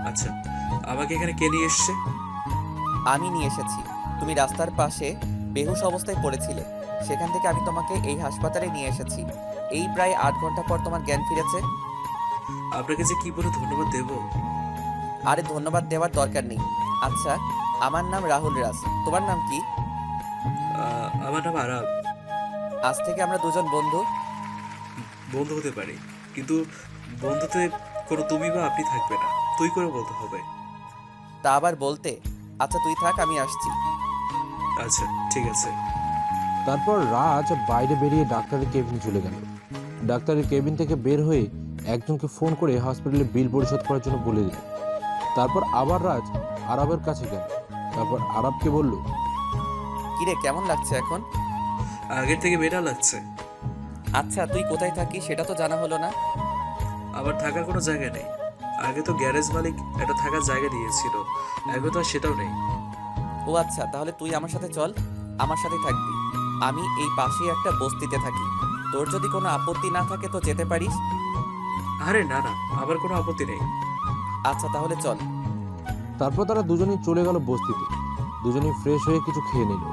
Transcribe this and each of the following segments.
আচ্ছা, আমাকে এখানে কে নিয়ে এসছে? আমি নিয়ে এসেছি। তুমি রাস্তার পাশে বেহুশ অবস্থায় পড়েছিলে, সেখান থেকে আমি তোমাকে এই হাসপাতালে নিয়ে এসেছি। এই প্রায় 8 ঘন্টা পর তোমার জ্ঞান ফিরেছে। আপনাকে যে কি বলে ধন্যবাদ দেব। আরে ধন্যবাদ দেওয়ার দরকার নেই। আচ্ছা, আমার নাম রাহুল রাজ, তোমার নাম কি? আমার নাম আরাব। আজ থেকে আমরা দুজন বন্ধু। বন্ধু হতে পারি, কিন্তু বন্ধুতে কোনো তুমি বা আপনি থাকবে না, তুই করে বলতে হবে। তা আবার বলতে? আচ্ছা তুই থাক, আমি আসছি। আচ্ছা, ঠিক আছে। তারপর রাজ বাইরে বেরিয়ে ডাক্তারের কেবিনে চলে গেল। ডাক্তারের কেবিন থেকে বের হয়ে একজনকে ফোন করে হসপিটালে বিল পরিশোধ করার জন্য বলে দিল। তারপর আবার রাজ আরবের কাছে গেল। তারপর আরবকে বলল, কিরে, কেমন লাগছে এখন? আগের থেকে বেটার লাগছে। আচ্ছা তুই কোথায় থাকিস সেটা তো জানা হলো না। আমার থাকার কোনো জায়গা নেই। আগে তো গ্যারেজ মালিক একটা থাকার জায়গা দিয়েছিল, এখন তো আর সেটাও নেই। ও আচ্ছা, তাহলে তুই আমার সাথে চল, আমার সাথে থাকবি। আমি এই পাশেই একটা বস্তিতে থাকি। তোর যদি কোনো আপত্তি না থাকে তো যেতে পারিস। আরে না না, আমার কোনো আপত্তি নেই। আচ্ছা তাহলে চল। তারপর তারা দুজনেই চলে গেল বস্তিতে। দুজনেই ফ্রেশ হয়ে কিছু খেয়ে নিল।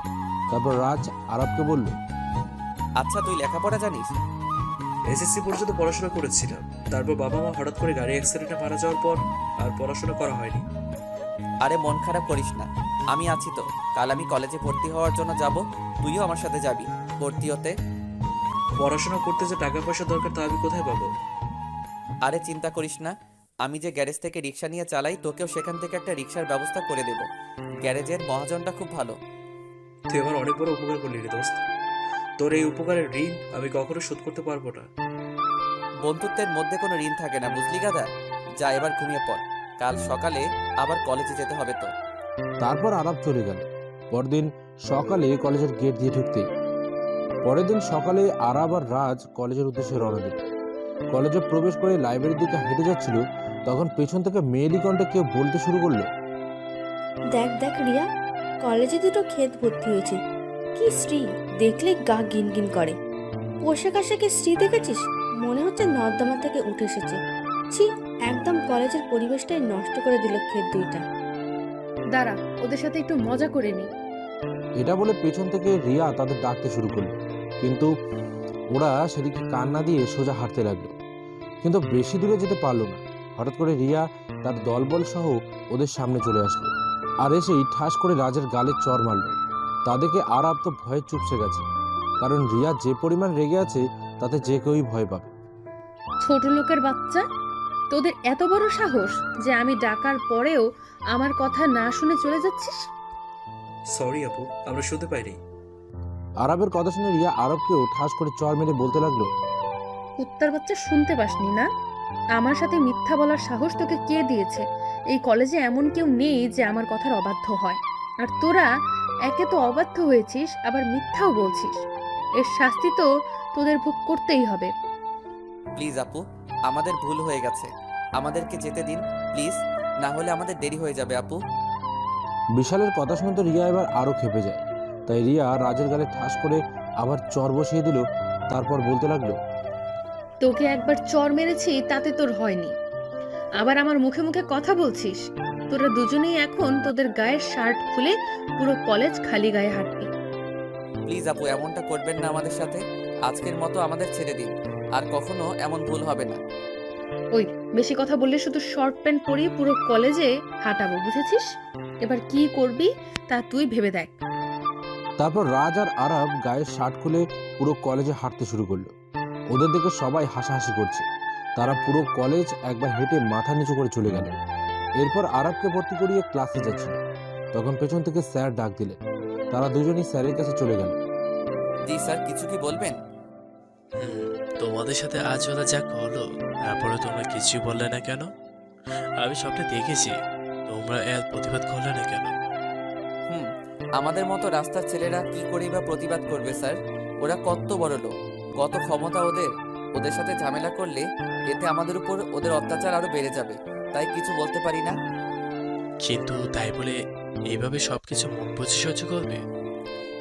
তারপর রাজ আরবকে বলল, আচ্ছা তুই লেখাপড়া জানিস? এসএসসি পর্যন্ত পড়াশোনা করেছিলাম, তারপর বাবা মা হঠাৎ করে গাড়ি অ্যাক্সিডেন্টে মারা যাওয়ার পর আর পড়াশোনা করা হয়নি। আরে মন খারাপ করিস না, আমি আছি তো। কাল আমি কলেজে ভর্তি হওয়ার জন্য যাব, তুইও আমার সাথে যাবি ভর্তি হতে। পড়াশোনা করতে যে টাকা পয়সা দরকার তা আমি কোথায় পাবো? আরে চিন্তা করিস না, আমি যে গ্যারেজ থেকে রিক্সা নিয়ে চালাই, তোকেও সেখান থেকে একটা রিক্সার ব্যবস্থা করে দেব। গ্যারেজের মহাজনটা খুব ভালো। তুই আমার অনেক বড় উপকার করলি রে দোস্ত। তোর এই উপকারের ঋণ আমি কখনো শোধ করতে পারবো না। বন্ধুত্বের মধ্যে কোনো ঋণ থাকে না, বুঝলি গাদা? যা এবার ঘুমিয়ে পড়, কাল সকালে আবার কলেজে যেতে হবে তো। তারপর আরব চলে গেল। পরদিন সকালে কলেজের গেট দিয়ে ঢুকতেই পরের দিন সকালে আরব আর রাজ কলেজের উদ্দেশ্যে রওনা দিল। কলেজে প্রবেশ করে লাইব্রেরির দিকে হেঁটে যাচ্ছিল, তখন পেছন থেকে মেয়েলি কণ্ঠে কেউ বলতে শুরু করলো, দেখ দেখ রিয়া, কলেজে দুটো ক্ষেত ভর্তি হয়েছে। কি শ্রী, দেখলে গা গিন গিন করে। পোশাক আশাকে শ্রী দেখেছিস? মনে হচ্ছে নর্দমা থেকে উঠে এসেছে। ছি, একদম কলেজের পরিবেশটাই নষ্ট করে দিল ক্ষেত দুইটা। দাঁড়া, ওদের সাথে একটু মজা করে নি। এটা বলে পেছন থেকে রিয়া তাদের ডাকতে শুরু করলো, কিন্তু ওরা সেদিকে কান না দিয়ে সোজা হাঁটতে লাগলো। কিন্তু বেশি দূরে যেতে পারলো না। হঠাৎ করে রিয়া তার দলবল সহ ওদের সামনে চলে আসলো, আর এসেই ঠাস করে রাজের গালে চড় মারল। তাদেরকে আরব তো ভয়ে চুপসে গেছে, কারণ রিয়া যে পরিমাণ রেগে আছে তাতে যে কেউই ভয় পাবে। ছোট লোকের বাচ্চা, তোদের এত বড় সাহস যে আমি ডাকার পরেও আমার কথা না শুনে চলে যাচ্ছিস? সরি আপু, আমরা শুনতে পাইনি। আরবের কথা শুনে রিয়া আরবকেও ঠাস করে চড় মেরে বলতে লাগলো, কুত্তার বাচ্চা, শুনতে পাসনি না? আমার সাথে মিথ্যা বলার সাহস তোকে কে দিয়েছে? এই কলেজে এমন কেউ নেই যে আমার কথার অবাধ্য হয়। আর তোরা একে তো অবাধ্য হয়েছিস, আবার মিথ্যাও বলছিস। এর শাস্তি তো তোদের ভোগ করতেই হবে। প্লিজ আপু, আমাদের ভুল হয়ে গেছে, আমাদেরকে যেতে দিন প্লিজ, না হলে আমাদের দেরি হয়ে যাবে আপু। বিশালের কথা শুনতে রিয়া এবার আরো খেপে যায়। তাই রিয়া রাজের গালে ঠাস করে আবার চড় বসিয়ে দিল। তারপর বলতে লাগলো, তোকে একবার চড় মেরেছি, তাতে তোর হয়নি, আবার আমার মুখে মুখে কথা বলছিস? তোরা দুজনেই এখন তোদের গায়ের শার্ট খুলে পুরো কলেজ খালি গায়ে হাঁটবি। প্লিজ আপু, এমনটা করবেন না আমাদের সাথে। আজকের মতো আমাদের ছেড়ে দিন, আর কখনো এমন ভুল হবে না। ওই, বেশি কথা বললে শুধু শর্ট প্যান্ট পরিয়ে পুরো কলেজে হাঁটাবো, বুঝেছিস? এবার কি করবি তা তুই ভেবে দেখ। তারপর রাজ আর আরব গায়ের শার্ট খুলে পুরো কলেজে হাঁটতে শুরু করলো। ওদের দেখে সবাই হাসাহাসি করছে। তারা পুরো কলেজ একবার হেঁটে মাথা নিচু করে চলে গেল। এরপর আরবকে ভর্তি করিয়ে ক্লাসে যাচ্ছিল, তখন পেছন থেকে স্যার ডাক দিলেন। তারা দুজনই স্যারের কাছে চলে গেল। জি স্যার, কিছু কি বলবেন? তোমাদের সাথে আজ ওরা যা করলো, তারপরে তোমরা কিছু বললে না কেন? আমি সবটা দেখেছি, তোমরা এর প্রতিবাদ করলে না কেন? হুম, আমাদের মতো রাস্তার ছেলেরা কি করেই বা প্রতিবাদ করবে স্যার? ওরা কত বড় লোক, কত ক্ষমতা ওদের। ওদের সাথে ঝামেলা করলে এতে আমাদের উপর ওদের অত্যাচার আরো বেড়ে যাবে, তাই কিছু বলতে পারি না। কিন্তু তাই বলে এইভাবে সবকিছু মন বুঝে সহ্য করবে?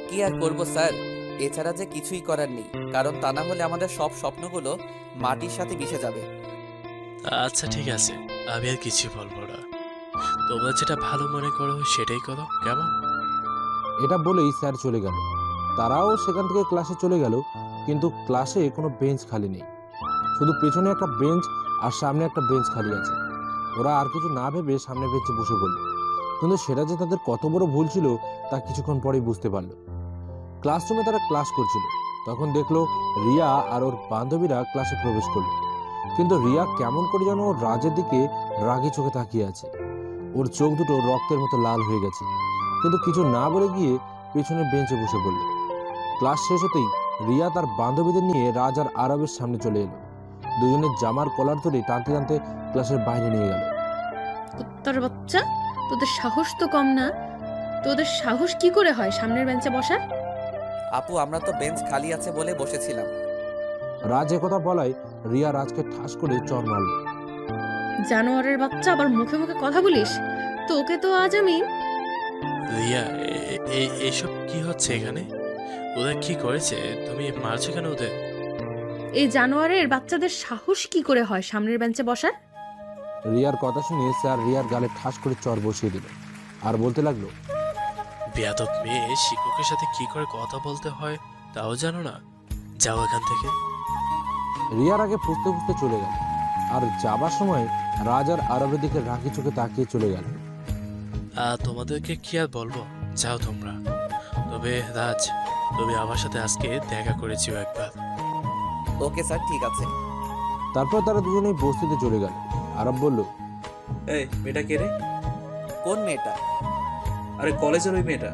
কি আর করব স্যার, এছাড়া যে কিছুই করার নেই, কারণ তা না হলে আমাদের সব স্বপ্নগুলো মাটির সাথে মিশে যাবে। আচ্ছা ঠিক আছে, আমি আর কিছু বলবো না। তোমরা যেটা ভালো মনে করো সেটাই করো, কেমন? এটা বলেই স্যার চলে গেল। তারাও সেখান থেকে ক্লাসে চলে গেল, কিন্তু ক্লাসে কোনো বেঞ্চ খালি নেই। শুধু পেছনে একটা বেঞ্চ আর সামনে একটা বেঞ্চ খালি আছে। ওরা আর কিছু না ভেবে সামনে বেঞ্চে বসে পড়ল, কিন্তু সেটা যে তাদের কত বড় ভুল ছিল তা কিছুক্ষণ পরেই বুঝতে পারলো। ক্লাসরুমে তারা ক্লাস করছিল, তখন দেখলো রিয়া আর ওর বান্ধবীরা ক্লাসে প্রবেশ করলো। কিন্তু রিয়া কেমন করে যেন ওর রাজের দিকে রাগী চোখে তাকিয়ে আছে। ওর চোখ দুটো রক্তের মতো লাল হয়ে গেছে, কিন্তু কিছু না বলে গিয়ে পেছনের বেঞ্চে বসে পড়ল। ক্লাস শেষ হতেই রিয়া তার বান্ধবীদের নিয়ে রাজ আর আরবের সামনে চলে এলো। দুজনের জামার কলার ধরে টানতে টানতে ক্লাসের বাইরে নিয়ে গেল। কুত্তার বাচ্চা, তোদের সাহস তো কম না। তোদের সাহস কি করে হয় সামনের বেঞ্চে বসার? আপু, আমরা তো বেঞ্চ খালি আছে বলে বসেছিলাম। রাজ একথা বলায় রিয়া রাজকে ঠাস করে চড় মারল। জানোয়ারের বাচ্চা, আবার মুখে মুখে কথা বলিস? তোকে তো আজ আমি। রিয়া, এইসব কি হচ্ছে এখানে? ওরা কি করেছে? তুমি মারছো কেন ওদের? এই জানোয়ারের বাচ্চাদের সাহস কি করে হয় সামনের বেঞ্চে বসার? রিয়ার কথা শুনে স্যার রিয়ার গালে ঠাস করে চড় বসিয়ে দিল আর বলতে লাগলো, বেয়াদব মেয়ে, শিক্ষকের সাথে কি করে কথা বলতে হয় তাও জানো না? যাও এখান থেকে। রিয়ার আগে ফুসতে ফুসতে চলে গেল, আর যাবার সময় রাজ আর আরবের দিকে রাগি চোখে তাকিয়ে চলে গেল। তোমাদেরকে কি আর বলবো, যাও তোমরা। তবে রাজ, তুমি আমার সাথে আজকে দেখা করেছিও একবার। ওকে স্যার, ঠিক আছে। তারপর তারা দুজনেই বস্তিতে চলে গেল। আরব বলল, এই মেয়েটা কে রে? কোন মেয়েটা? আরে কলেজের ওই মেয়েটা।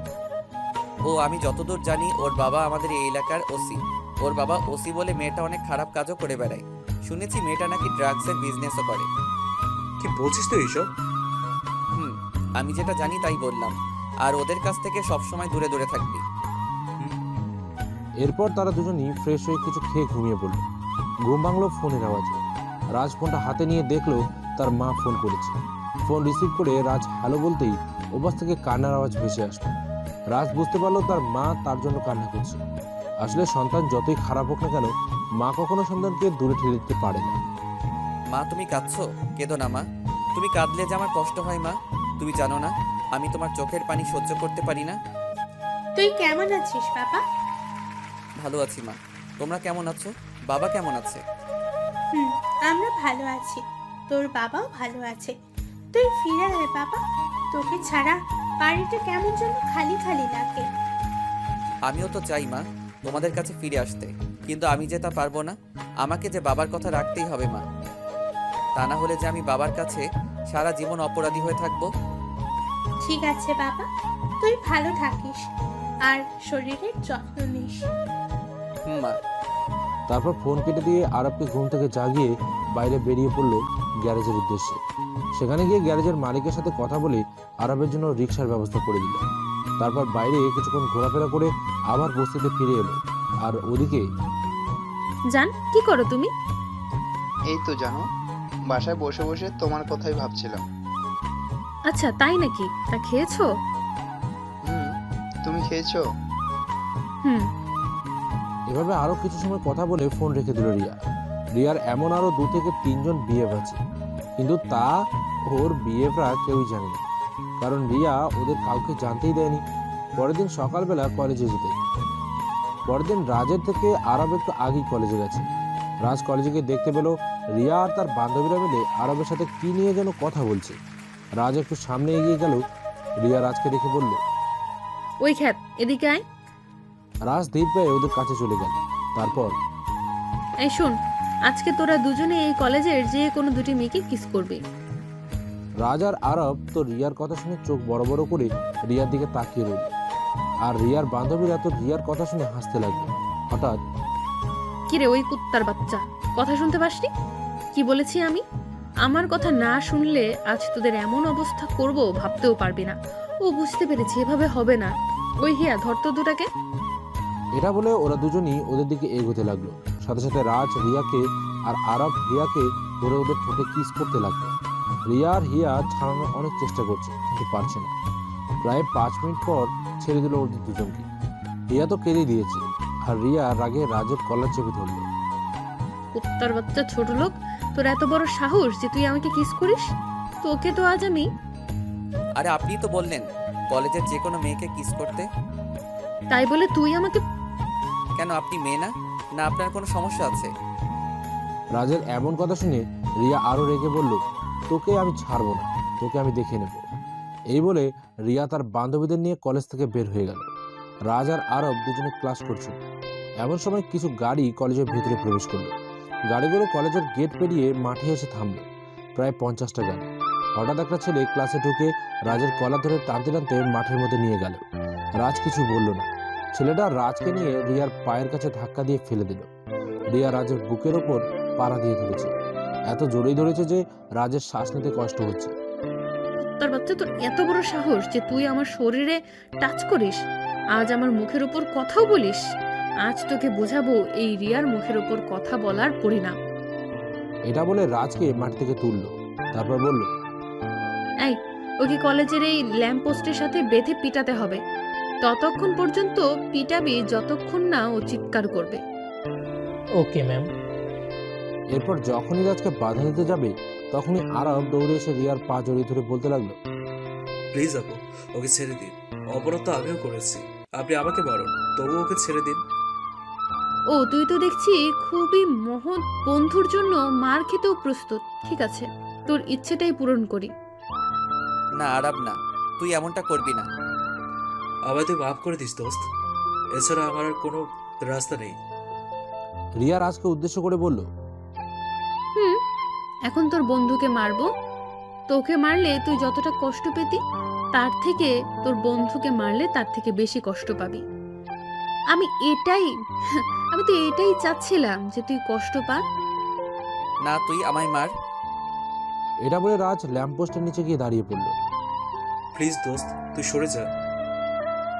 ও, আমি যতদূর জানি ওর বাবা আমাদের এই এলাকার ওসি। ওর বাবা ওসি বলে মেয়েটা অনেক খারাপ কাজও করে বেড়ায়। শুনেছি মেয়েটা নাকি ড্রাগসের বিজনেসও করে। কি বলছিস তুই এইসব? আমি যেটা জানি তাই বললাম। আর ওদের কাছ থেকে সবসময় দূরে দূরে থাকবি। এরপর তারা দুজনই ফ্রেশ হয়ে কিছু খেয়ে ঘুমিয়ে পড়ল। ঘুম ভাঙলো ফোনের আওয়াজে। রাজ ফোনটা হাতে নিয়ে দেখলো তার মা ফোন করেছে। ফোন রিসিভ করে রাজ হ্যালো বলতেই ওপাশ থেকে কান্নার আওয়াজ ভেসে আসলো। রাজ বুঝতে পারলো তার মা তার জন্য কান্না করছে। আসলে সন্তান যতই খারাপ হোক না কেন, মা কখনো সন্তানকে দূরে ঠেলে দিতে পারে না। মা, তুমি কাঁদছো? কেঁদো না মা। তুমি কাঁদলে যে আমার কষ্ট হয় মা। তুমি জানো না আমি তোমার চোখের পানি সহ্য করতে পারি না। তুই কেমন আছিস বাবা? ভালো আছি মা। তোমরা কেমন আছো? বাবা কেমন আছে? আমরা ভালো আছি। তোর বাবাও ভালো আছে। তুই ফিরে আয় বাবা। তোকে ছাড়া বাড়িটা কেমন যেন খালি খালি লাগে। আমিও তো চাই মা তোমাদের কাছে ফিরে আসতে, কিন্তু আমি যে তা পারবো না। আমাকে যে বাবার কথা রাখতেই হবে মা। তা না হলে যে আমি বাবার কাছে সারা জীবন অপরাধী হয়ে থাকবো। ঠিক আছে বাবা, তুই ভালো থাকিস আর শরীরের যত্ন নিস। মা। তারপর ফোন কেটে দিয়ে আরবকে ঘুম থেকে জাগিয়ে বাইরে বেরিয়ে পড়লো গ্যারেজের উদ্দেশ্যে। সেখানে গিয়ে গ্যারেজের মালিকের সাথে কথা বলে আরবের জন্য রিক্সার ব্যবস্থা করে দিল। তারপর বাইরে কিছুক্ষণ ঘোরাফেরা করে আবার বস্তিতে ফিরে এলো। আর ওদিকে জান, কি করো তুমি? এই তো জানো, বাসায় বসে বসে তোমার কথাই ভাবছিলাম। আচ্ছা, তাই নাকি? তা খেয়েছো? তুমি খেয়েছো? হুম। এভাবে আরো কিছু সময় কথা বলে ফোন রেখে দিল রিয়া। রিয়ার এমন আরো 2 থেকে 3 জন বিএফ আছে, কিন্তু তা ওর বিএফরা কেউই জানে না, কারণ রিয়া ওদের কাউকে জানতেই দেয়নি। পরের দিন সকালবেলা কলেজে যেতে। পরের দিন রাজের থেকে আরব একটু আগেই কলেজে গেছে। রাজ কলেজে গিয়ে দেখতে পেল রিয়া আর তার বান্ধবীরা মিলে আরবের সাথে কি নিয়ে যেন কথা বলছে। রাজ একটু সামনে এগিয়ে গেল। রিয়া রাজকে দেখে বলল, ওই খ্যাত, এদিকে আয়। রাজ ধীর পায়ে ওদের কাছে চলে গেল। তারপর, এই শোন, আজকে তোরা দুজনে এই কলেজের যে কোনো দুটি মেয়েকে কিস করবি। রাজ আর আরব তো রিয়ার কথা শুনে চোখ বড় বড় করে রিয়ার দিকে তাকিয়ে রইল। আর রিয়ার বান্ধবীরা তো রিয়ার কথা শুনে হাসতে লাগলো। হঠাৎ, কিরে ওই কুত্তার বাচ্চা, কথা শুনতে পাসনি? কি বলেছি আমি? আমার কথা না শুনলে আজ তোদের এমন অবস্থা করব ভাবতেও পারবি না। ও, বুঝতে পেরেছি, এভাবে হবে না। ওই হিয়া, ধর তো দুটাকে। এটা বলে ওরা দুজনই ওদের দিকে এগোতে লাগলো। সাথে সাথে রাজ রিয়াকে আর আরব হিয়াকে ধরে ওদের ঠোঁটে কিস করতে লাগলো। রিয়া আর হিয়া ছাড়ানোর অনেক চেষ্টা করছে, কিন্তু পারছে না। প্রায় 5 মিনিট পর ছেড়ে দিল ওদের দুজনকে। হিয়া তো কেঁদে দিয়েছে, আর রিয়া রাগে রাজের কলার চেপে ধরলো। কুত্তার বাচ্চা ছোট লোক, তোর এত বড় সাহস যে তুই আমাকে কিস করিস? তোকে তো আজ আমি। আরে আপনিই তো বললেন কলেজের যে কোনো মেয়েকে কিস করতে। তাই বলে তুই আমাকে কেন আপনি মেয়ে না? না আপনার কোনো সমস্যা আছে? রাজের এমন কথা শুনে রিয়া আরও রেগে বলল, তোকে আমি ছাড়বো না, তোকে আমি দেখে নেব। এই বলে রিয়া তার বান্ধবীদের নিয়ে কলেজ থেকে বের হয়ে গেল। রাজ আর আরব দুজনে ক্লাস করছিল। এমন সময় কিছু গাড়ি কলেজের ভেতরে প্রবেশ করলো। গাড়িগুলো কলেজের গেট পেরিয়ে মাঠে এসে থামলো। প্রায় 50টা গাড়ি। হঠাৎ একটা ছেলে ক্লাসে ঢুকে রাজের কলা ধরে টানতে টানতে মাঠের মধ্যে নিয়ে গেল। রাজ কিছু বলল না। ছেলেটা রাজকে নিয়ে রিয়ার পায়ের কাছে ধাক্কা দিয়ে ফেলে দিল। রিয়া রাজের বুকের ওপর পাড়া দিয়ে ধরেছে। এত জোরেই ধরেছে যে রাজের শ্বাস নিতে কষ্ট হচ্ছে। তোর বাচ্চা, তোর এত বড় সাহস যে তুই আমার শরীরে টাচ করিস, আজ আমার মুখের উপর কথাও বলিস। আজ তোকে বোঝাবো এই রিয়ার মুখের উপর কথা বলার পরিণাম। এটা বলে রাজকে মাটি থেকে তুললো। তারপর বলল, এই, ওকে কলেজের এই ল্যাম্প পোস্টের সাথে বেঁধে পিটাতে হবে। ততক্ষণ পর্যন্ত পিটাবি যতক্ষণ না ও চিৎকার করবে। Okay ma'am. এরপর যখনই রাজকে বাধা দিতে যাবে তখনই আরব দৌড়ে এসে রিয়ার পা জড়িয়ে ধরে বলতে লাগলো, প্লিজ আপু, ওকে ছেড়ে দিন। অপরাধ তো আমিও করেছি, আপনি আমাকে মারুন, তবুও ওকে ছেড়ে দিন। ও, তুই তো দেখছি খুবই মহৎ বন্ধুর জন্য মার খেতেও প্রস্তুত। ঠিক আছে, তোর ইচ্ছেটাই পূরণ করি। না আরাব না, তুই এমনটা করবি না। আমায় তুই মাফ করে দিস দোস্ত, এছাড়া আমার আর কোনো রাস্তা নেই। রিয়া রাজকে উদ্দেশ্য করে বলল, হুম, এখন তোর বন্ধুকে মারবো। তোকে মারলে তুই যতটা কষ্ট পেতি, তার থেকে তোর বন্ধুকে মারলে তার থেকে বেশি কষ্ট পাবি। আমি তো এটাই চাচ্ছিলাম যে তুই কষ্ট পা। না, তুই আমায় মার। এটা বলে রাজ ল্যাম্পপোস্টের নিচে গিয়ে দাঁড়িয়ে পড়ল। প্লিজ দোস্ত, তুই সরে যা।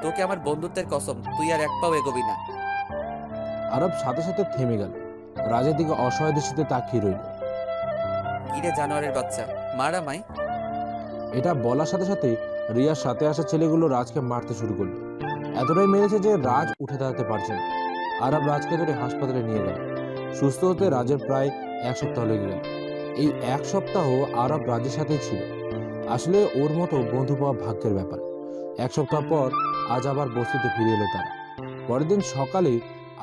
তোকে আমার বন্ধুত্বের কসম, তুই আর এক পাও এগোবি না। আরব সাথে সাথে থেমে গেল। রাজের দিকে অসহায় দৃষ্টিতে তাকিয়ে রইল। কিরে জানোয়ারের বাচ্চা, মার আমায়। এটা বলার সাথে সাথে রিয়ার সাথে আসা ছেলেগুলো রাজকে মারতে শুরু করলো। এতটাই মেরেছে যে রাজ উঠে দাঁড়াতে পারছে না। আরব রাজকে ধরে হাসপাতালে নিয়ে গেল। সুস্থ হতে রাজের প্রায় 1 সপ্তাহ লেগে গেল। এই 1 সপ্তাহ আরব রাজের সাথেই ছিল। আসলে ওর মতো বন্ধু পাওয়া ভাগ্যের ব্যাপার। 1 সপ্তাহ পর আজ আবার বস্তিতে ফিরে এলো তারা। পরের দিন সকালে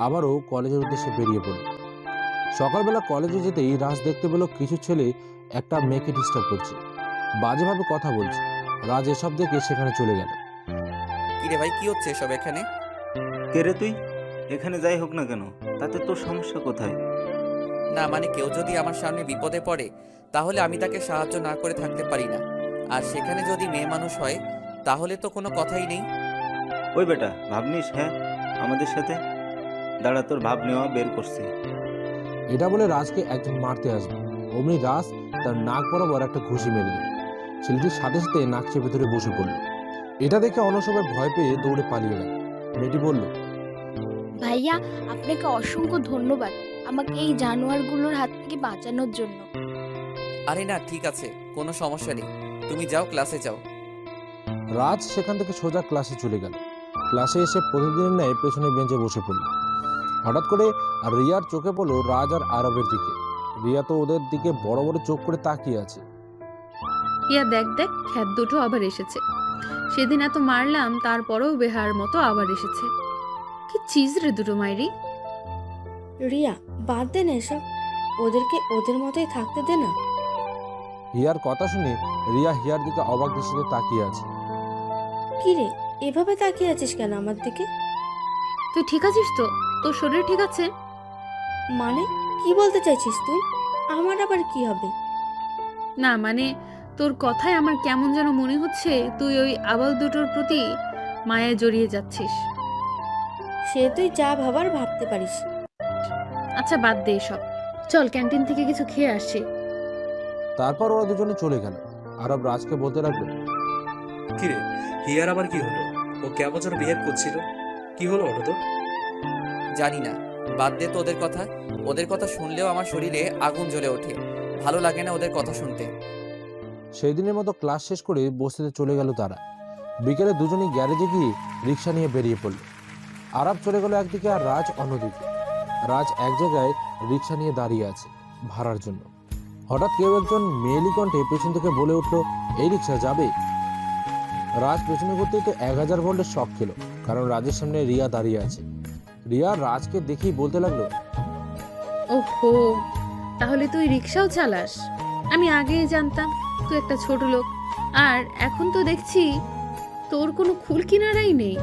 আবারও কলেজের উদ্দেশ্যে বেরিয়ে পড়ল। সকালবেলা কলেজে যেতেই রাজ দেখতে পেল কিছু ছেলে একটা মেয়েকে ডিস্টার্ব করছে, বাজেভাবে কথা বলছে। রাজ এসব দেখে সেখানে চলে গেল। কিরে ভাই, কি হচ্ছে এসব এখানে? কে রে তুই? এখানে যাই হোক না কেন, তাতে তোর সমস্যা কোথায়? না মানে কেউ যদি আমার সামনে বিপদে পড়ে তাহলে আমি তাকে সাহায্য না করে থাকতে পারি না। আর সেখানে যদি মেয়ে মানুষ হয় তাহলে তো কোনো কথাই নেই। ওই বেটা, ভাবনিস হ্যাঁ আমাদের সাথে? দাঁড়া, তোর ভাব নেওয়া বের করছি। এটা বলে রাজকে একজন মারতে আসবে, অমনি রাজ তার নাক বরাবর একটা ঘুষি মেরে দিল। ছেলেটির সাথে সাথে নাক চেপে ধরে বসে পড়ল। এটা দেখে অনসবাই ভয় পেয়ে দৌড়ে পালিয়ে গেল। মেয়েটি বলল, ভাইয়া, আপনাকে অসংখ্য ধন্যবাদ আমাকে এই জানোয়ারগুলোর হাত থেকে বাঁচানোর জন্য। আরে না, ঠিক আছে, কোনো সমস্যা নেই, তুমি যাও, ক্লাসে যাও। রাজ সেখান থেকে সোজা ক্লাসে চলে গেল। ক্লাসে এসে প্রতিদিনের ন্যায় পেছনের বেঞ্চে বসে পড়ল। হঠাৎ করে রিয়ার চোখে পড়ল রাজ আর আরবের দিকে। রিয়া তো ওদের দিকে বড় বড় চোখ করে তাকিয়ে আছে। ইয়া দেখ দেখ, খ্যাত দুটো আবার এসেছে। সেদিন এত মারলাম, তারপরেও বেহার মতো আবার এসেছে। কি চিজ রে দুটো মাইরি। রিয়া, বাদ দে না এসব, ওদেরকে ওদের মতোই থাকতে দে না। হিয়ার কথা শুনে রিয়া হিয়ার দিকে অবাক দৃষ্টিতে তাকিয়ে আছে। কি রে, এভাবে তাকিয়ে আছিস কেন আমার দিকে? তুই ঠিক আছিস তো? তোর শরীর ঠিক আছে? মানে কি বলতে চাইছিস তুই? আমার আবার কি হবে? না মানে তোর কথায় আমার কেমন যেন মনে হচ্ছে তুই ওই আবাল দুটোর প্রতি মায়ায় জড়িয়ে যাচ্ছিস। সে তুই যা ভাবার ভাবতে পারিস। আচ্ছা বাদ দে এসব, চল ক্যান্টিন থেকে কিছু খেয়ে আসছি। তারপর ওরা দুজনে চলে গেল। আরব রাজকে বলতে লাগলো, কিরে, হিয়ার আবার কি হলো? ও কেমন যেন বিহেভ করছিল, কি হলো ওটা তো? জানি না, বাদ দে তো ওদের কথা। ওদের কথা শুনলেও আমার শরীরে আগুন জ্বলে ওঠে, ভালো লাগে না ওদের কথা শুনতে। সেই দিনের মতো ক্লাস শেষ করে বস্তিতে চলে গেল তারা। বিকেলে দুজনেই গ্যারেজে গিয়ে রিক্সা নিয়ে বেরিয়ে পড়ল। আরব চলে গেল একদিকে আর রাজ অন্যদিকে। রাজ এক জায়গায় রিক্সা নিয়ে দাঁড়িয়ে আছে ভাড়ার জন্য। হঠাৎ কেউ একজন মেয়েলি কণ্ঠে পেছন থেকে বলে উঠল, এই রিক্সা যাবে? রাজ পেছনে করতেই তো 1000 ভোল্টের শক খেলো, কারণ রাজের সামনে রিয়া দাঁড়িয়ে আছে। রিয়া রাজকে দেখেই বলতে লাগলো, ওহো, তাহলে তুই রিক্সাও চালাস? আমি আগেই জানতাম তুই একটা ছোট লোক, আর এখন তো দেখছি তোর কোনো কুল কিনারাই নেই।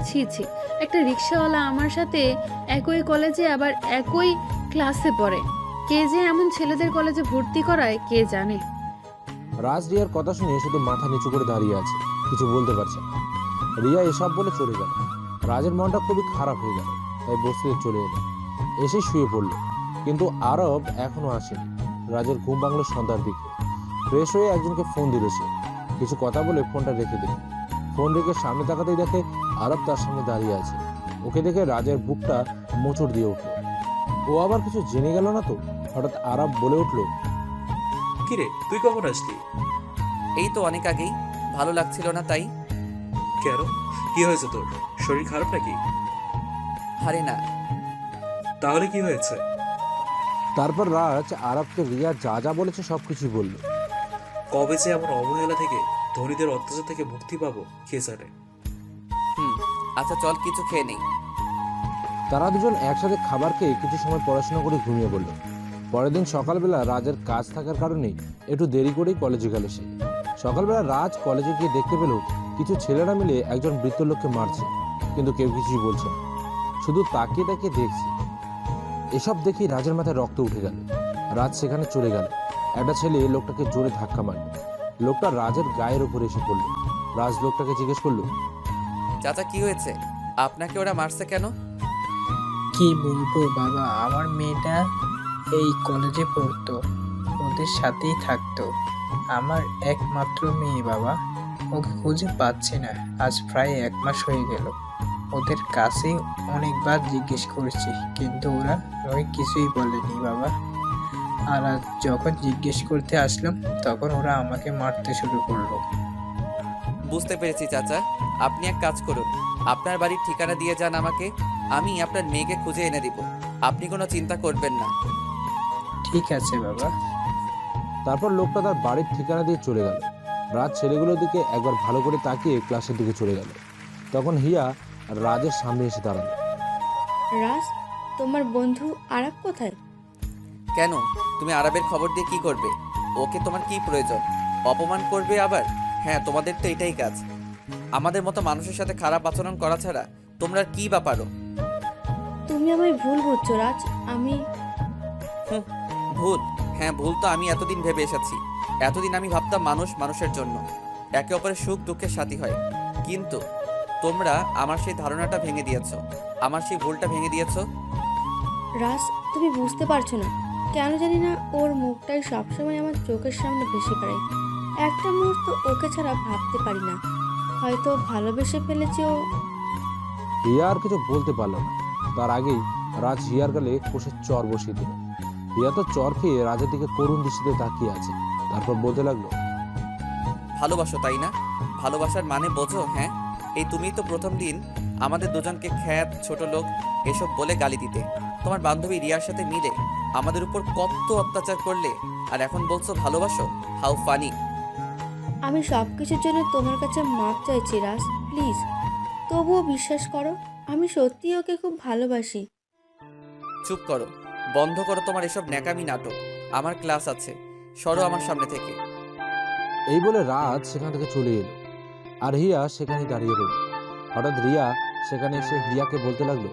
ছি ছি, একটা রিক্সাওয়ালা আমার সাথে একই কলেজে আবার একই ক্লাসে পড়ে। কে যে এমন ছেলেদের কলেজে ভর্তি করায় কে জানে। রাজ রিয়ার কথা শুনে শুধু মাথা নিচু করে দাঁড়িয়ে আছে, কিছু বলতে পারছে না। রিয়া এসব বলে চলে গেল। রাজের মনটা খুবই খারাপ হয়ে গেল, তাই বসতে চলে এলো। এসে শুয়ে পড়ল, কিন্তু আরব এখনো আসেনি। রাজের ঘুম ভাঙল সন্ধ্যার দিকে। ফ্রেশ হয়ে একজনকে ফোন দিল সে, কিছু কথা বলে ফোনটা রেখে দিল। ফোন রেখে সামনে তাকাতেই দেখে আরব তার সামনে দাঁড়িয়ে আছে। ওকে দেখে রাজের বুকটা মোচড় দিয়ে উঠল। ও আবার কিছু জেনে গেল না তো? হঠাৎ আরব বলে উঠল, কিরে তুই কখন আসলি? এই তো অনেক আগেই, ভালো লাগছিল না তাই। কেন, কি হয়েছে তোর? শরীর খারাপ নাকি? আরে না। তাহলে কি হয়েছে? তারপর রাজ আরবকে রিয়া যা যা বলেছে সবকিছুই বলল। কবে যে এমন অবহেলা থেকে, ধনীদের অত্যাচার থেকে মুক্তি পাবো কে জানে। আচ্ছা চল কিছু খেয়ে নেই। তারা দুজন একসাথে খাবার খেয়ে কিছু সময় পড়াশোনা করে ঘুমিয়ে পড়ল। পরের দিন সকালবেলা রাজের কাজ থাকার কারণে একটু দেরি করেই কলেজে গেল সে। সকালবেলা রাজ কলেজে গিয়ে দেখতে পেল কিছু ছেলেরা মিলে একজন বৃদ্ধ লোককে মারছে, কিন্তু কেউ কিছুই বলছে না, শুধু তাকিয়ে তাকিয়ে দেখছে। এসব দেখে রাজের মাথায় রক্ত উঠে গেল। রাজ সেখানে চলে গেল। একটা ছেলে লোকটাকে জোরে ধাক্কা মারল। লোকটা রাজের গায়ের উপরে এসে পড়ল। রাজ লোকটাকে জিজ্ঞেস করলো, চাচা কি হয়েছে? আপনাকে ওরা মারছে কেন? কি বলবো বাবা, আমার মেয়েটা এই কলেজে পড়তো, ওদের সাথেই থাকতো। আমার একমাত্র মেয়ে বাবা, ওকে খুঁজে পাচ্ছি না। আজ প্রায় 1 মাস হয়ে গেল। ওদের কাছে অনেকবার জিজ্ঞেস করেছি, কিন্তু ওরা কিছুই বলেনি বাবা। আর আজ যখন জিজ্ঞেস করতে আসলাম তখন ওরা আমাকে মারতে শুরু করলো। বুঝতে পেরেছি চাচা, আপনি এক কাজ করুন, আপনার বাড়ির ঠিকানা দিয়ে যান আমাকে, আমি আপনার মেয়েকে খুঁজে এনে দিব। আপনি কোনো চিন্তা করবেন না। ঠিক আছে বাবা। তারপর লোকটা তার বাড়ির ঠিকানা দিয়ে চলে গেল। রাজ ছেলেগুলোর দিকে একবার ভালো করে তাকিয়ে ক্লাসের দিকে চলে গেল। তখন হিয়া রাজের সামনে এসে দাঁড়ালো। রাজ, তোমার বন্ধু আরব কোথায়? কেন, তুমি আরবের খবর দিয়ে কি করবে? ওকে তোমার কি প্রয়োজন? অপমান করবে আবার? হ্যাঁ, তোমাদের তো এটাই কাজ। আমাদের মতো মানুষের সাথে খারাপ আচরণ করা ছাড়া তোমরা কি বা পারো? তুমি আমায় ভুল বুঝছো রাজ। আমি ভুল? হ্যাঁ ভুল তো আমি এতদিন ভেবে এসেছি। এতদিন আমি ভাবতাম মানুষ মানুষের জন্য একে অপরের সুখ দুঃখের সাথী হয়, কিন্তু তোমরা আমার সেই ধারণাটা ভেঙে দিয়েছো, আমার সেই ভুলটা ভেঙে দিয়েছো। রাজ, তুমি বুঝতে পারছো না, কেন জানি না ওর মুখটাই সবসময় আমার চোখের সামনে ভেসে বেড়ায়। একটা মুহূর্ত ওকে ছাড়া ভাবতে পারি না। হয়তো ভালোবেসে ফেলেছে ও। হিয়া আর কিছু বলতে পারলো না। তার আগেই রাজ হিয়ার গালে কষে চর বসিয়ে দিল। হিয়া তো চর খেয়ে রাজের দিকে করুণ দৃষ্টিতে তাকিয়ে আছে। তারপর বলতে লাগলো, ভালোবাসো তাই না? ভালোবাসার মানে বোঝো? হ্যাঁ, এই তুমিই তো প্রথম দিন আমাদের দুজনকে খ্যাত, ছোট লোক এসব বলে গালি দিতে। তোমার বান্ধবী রিয়ার সাথে মিলে আমাদের উপর কত অত্যাচার করলে, আর এখন বলছো ভালোবাসো? How funny! আমি সব কিছুর জন্য তোমার কাছে মাপ চাইছি রাজ, প্লিজ। তবুও বিশ্বাস করো, আমি সত্যিই ওকে খুব ভালোবাসি। চুপ করো, বন্ধ করো তোমার এসব ন্যাকামি নাটক। আমার ক্লাস আছে, সরো আমার সামনে থেকে। এই বলে রাজ সেখান থেকে চলে এলো, আর হিয়া সেখানেই দাঁড়িয়ে রইল। হঠাৎ রিয়া সেখানে এসে হিয়াকে বলতে লাগলো,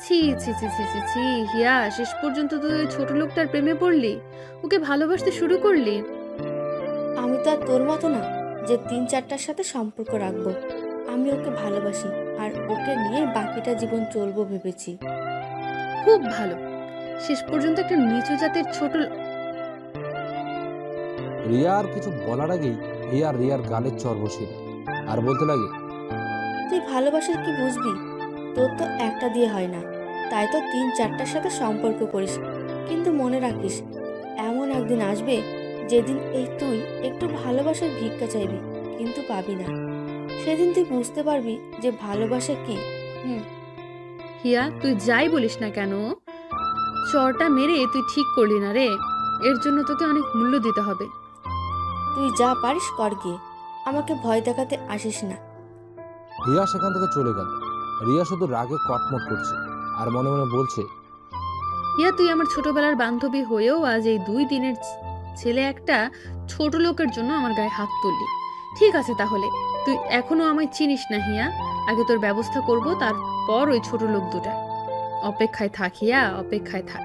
ছি ছি ছি ছি ছি ছি, হিয়া, শেষ পর্যন্ত তুই ওই ছোট লোকটার প্রেমে পড়লি, ওকে ভালোবাসতে শুরু করলি। আমি তো আর তোর মতো না যে 3-4টার সাথে সম্পর্ক রাখবো। আমি ওকে ভালোবাসি, আর ওকে নিয়ে বাকিটা জীবন চলবো ভেবেছি। খুব ভালো, শেষ পর্যন্ত একটা নিচু জাতের ছোট রিয়া আর কিছু বলার আগেই হিয়া রিয়ার গালের চর বসিয়ে দেয় আর বলতে লাগে, তুই ভালোবাসার কি বুঝবি? তোর তো একটা দিয়ে হয় না, তাই তো 3-4টার সাথে সম্পর্ক করিস। কিন্তু মনে রাখিস, এমন একদিন আসবে যেদিন এই তুই একটু ভালোবাসার ভিক্ষা চাইবি, কিন্তু পাবি না। সেদিন তুই বুঝতে পারবি যে ভালোবাসা কি। হিয়া, তুই যাই বলিস না কেন, চরটা মেরে তুই ঠিক করলি না রে। এর জন্য তোকে অনেক মূল্য দিতে হবে। তুই যা পারিস কর গিয়ে, আমাকে ভয় দেখাতে আসিস না। রিয়া সেখান থেকে চলে গেল। রিয়া শুধু রাগে কটমট করছে আর মনে মনে বলছে, হিয়া, তুই আমার ছোটবেলার বান্ধবী হয়েও আজ এই 2 দিনের ছেলে একটা ছোট লোকের জন্য আমার গায়ে হাত তুললি। ঠিক আছে, তাহলে তুই এখনো আমায় চিনিস না হিয়া। আগে তোর ব্যবস্থা করব, তারপর ওই ছোট লোক দুটা। অপেক্ষায় থাক হিয়া, অপেক্ষায় থাক।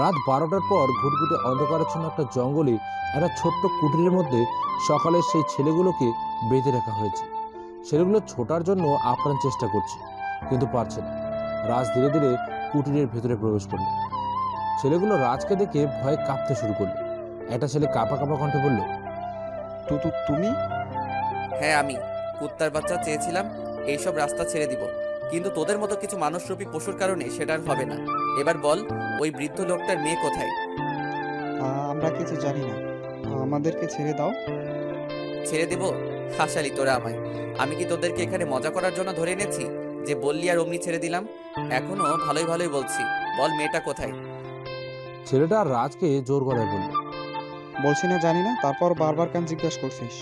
রাত 12টার পর ঘুটঘুটে অন্ধকারাচ্ছন্ন একটা জঙ্গলে একটা ছোট্ট কুটিরের মধ্যে সকালে সেই ছেলেগুলোকে বেঁধে রাখা হয়েছে। ছেলেগুলো ছোটার জন্য আপ্রাণ চেষ্টা করছে, কিন্তু পারছে না। রাজ ধীরে ধীরে কুটিরের ভেতরে প্রবেশ করলো। ছেলেগুলো রাজকে দেখে ভয়ে কাঁপতে শুরু করলো। একটা ছেলে কাঁপা কাঁপা কণ্ঠে বলল, তুমি? হ্যাঁ, আমি কুত্তার বাচ্চা চেয়েছিলাম এইসব রাস্তা ছেড়ে দিব, কিন্তু তোদের মতো কিছু মানুষরূপী পশুর কারণে সেটা আর হবে না। এবার বল, ওই বৃদ্ধ লোকটার মেয়ে কোথায়? আমরা কিছু জানি না, আমাদেরকে ছেড়ে দাও। ছেড়ে দেব? হাসালি তোরা আমায়। আমি কি তোদেরকে এখানে মজা করার জন্য ধরে এনেছি যে বললি আর অমনি ছেড়ে দিলাম? এখনো ভালোই ভালোই বলছি, বল মেয়েটা কোথায়? ছেলেটা আর রাজকে জোর গলায় বলল, বলছি না জানি না, তারপর বারবার কেন জিজ্ঞাসা করছিস?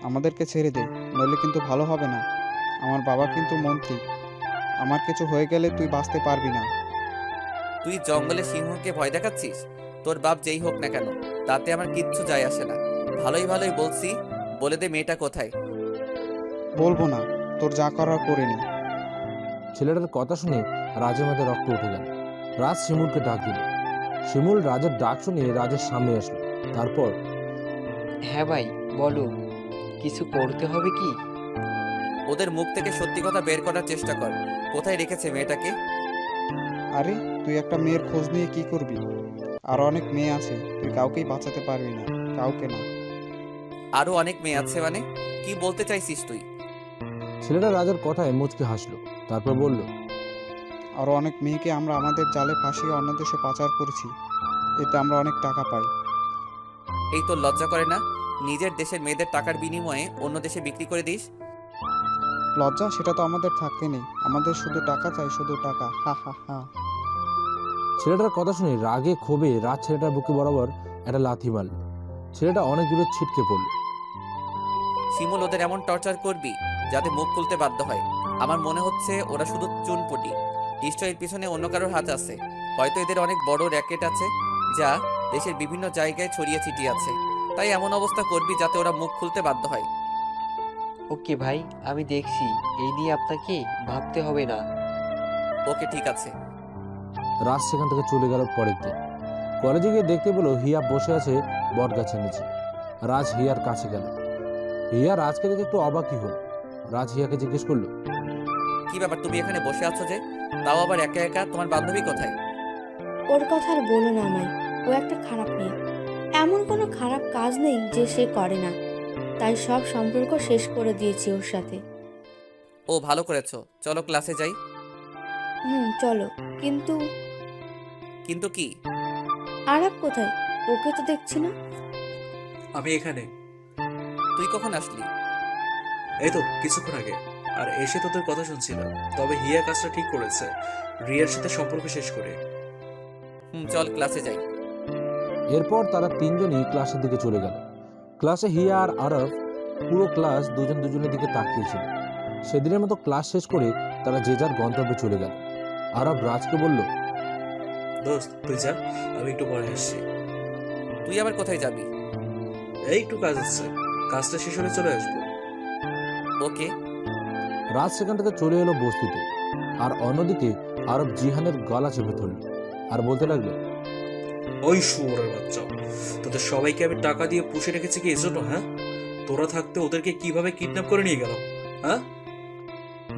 আমাদেরকে ছেড়ে দে, নইলে কিন্তু ভালো হবে না। আমার বাবা কিন্তু মন্ত্রী, আমার কিছু হয়ে গেলে তুই বাঁচতে পারবি না। তুই জঙ্গলে সিংহকে ভয় দেখাচ্ছিস? তোর বাপ যেই হোক না কেন, তাতে আমার কিচ্ছু যায় আসে না। ভালোই ভালোই বলছি, বলে দে মেয়েটা কোথায়। বলবো না, তোর যা করার করে নি। ছেলেটার কথা শুনে রাজের মাঝে রক্ত উঠে গেল। রাজ শিমুলকে ডাক দিল। শিমুল রাজের ডাক শুনে রাজের সামনে আসলো। তারপর, হ্যাঁ ভাই বলো, কিছু করতে হবে কি? ওদের মুখ থেকে সত্যি কথা বের করার চেষ্টা কর। কোথায় রেখেছে মেয়েটাকে? আরে তুই একটা মেয়ের খোঁজ নিয়ে কি করবি? আর অনেক মেয়ে আছে, তুই কাউকেই বাঁচাতে পারবি না, কাউকে না। আরো অনেক মেয়ে আছে মানে? কি বলতে চাইছিস তুই? ছেলেটা রাজের কথায় মুচকে হাসলো। তারপর বলল, আরও অনেক মেয়েকে আমরা আমাদের জালে ফাঁসিয়ে অন্য দেশে পাচার করেছি, এতে আমরা অনেক টাকা পাই। এই তোর লজ্জা করে না? নিজের দেশের মেয়েদের টাকার বিনিময়ে অন্য দেশে বিক্রি করে দিস। লজ্জা সেটা তো আমাদের থাকতে নেই, আমাদের শুধু টাকা চাই, শুধু টাকা। হা হা হা। ছেলেটার কথা শুনে রাগে ক্ষোভে রাজ ছেলেটার বুকে বরাবর একটা লাথি মারল। ছেলেটা অনেক দূরে ছিটকে পড়ল। শিমুল, ওদের এমন টর্চার করবি যাতে মুখ খুলতে বাধ্য হয়? আমার মনে হচ্ছে ওরা শুধু চুনপুটি। নিশ্চয় এর পিছনে অন্য কারোর হাত আছে। হয়তো এদের অনেক বড় র্যাকেট আছে যা দেশের বিভিন্ন জায়গায় ছড়িয়ে ছিটিয়ে আছে। তাই এমন অবস্থা করবি যাতে ওরা মুখ খুলতে বাধ্য হয়। ওকে ভাই, আমি দেখছি, এই নিয়ে আপনাকে ভাবতে হবে না। ওকে, ঠিক আছে। রাজ সেখান থেকে চলে গেল। পরের দিন কলেজে গিয়ে দেখতে পেল হিয়া বসে আছে বট গাছের নিচে। রাজ হিয়ার কাছে গেল। হিয়া রাজকে দেখে একটু অবাকই হল। রাজ হিয়াকে জিজ্ঞেস করলো, কি ব্যাপার, তুমি এখানে বসে আছো যে? তাও আবার একা একা? তোমার বান্ধবী কোথায়? ওর কথা আর বলো না আমায়। ও একটা খারাপ মেয়ে। এমন কোনো খারাপ কাজ নেই যে সে করে না, তাই সব সম্পর্ক শেষ করে দিয়েছি ওর সাথে। ও, ভালো করেছো। চলো ক্লাসে যাই। চলো। কিন্তু কিন্তু কি? আরাপ কোথায়? ওকে তো দেখছি না। আমি এখানে। তুই কখন আসলি? এই তো কিছুক্ষণ আগে। আর এসে তোদের কথা শুনছিলাম। তবে হিয়া কাজটা ঠিক করেছে, রিয়ার সাথে সম্পর্ক শেষ করে। চল ক্লাসে যাই। এরপর তারা তিনজনই ক্লাসের দিকে চলে গেল। ক্লাসে হিয়া আর আরব পুরো ক্লাস দুজন দুজনের দিকে তাকিয়েছিল। সেদিনের মতো ক্লাস শেষ করে তারা যে যার গন্তব্যে চলে গেল। আরব রাজকে বলল, দোস্ত তুই যা, আমি একটু পরে আসছি। তুই আবার কোথায় যাবি? এই একটু কাজ আছে, কাজটা শেষ হলে চলে আসবো। ওকে। রাজ সেখান থেকে চলে এলো বস্তিতে। আর অন্যদিকে আরব জিহানের গলা চেপে ধরল আর বলতে লাগলো, ওই শুয়োরের বাচ্চা, তোদের সবাইকে আমি টাকা দিয়ে পুষে রেখেছি কি এজন্য? হ্যাঁ, তোরা থাকতে ওদেরকে কিভাবে কিডন্যাপ করে নিয়ে গেল? হ্যাঁ?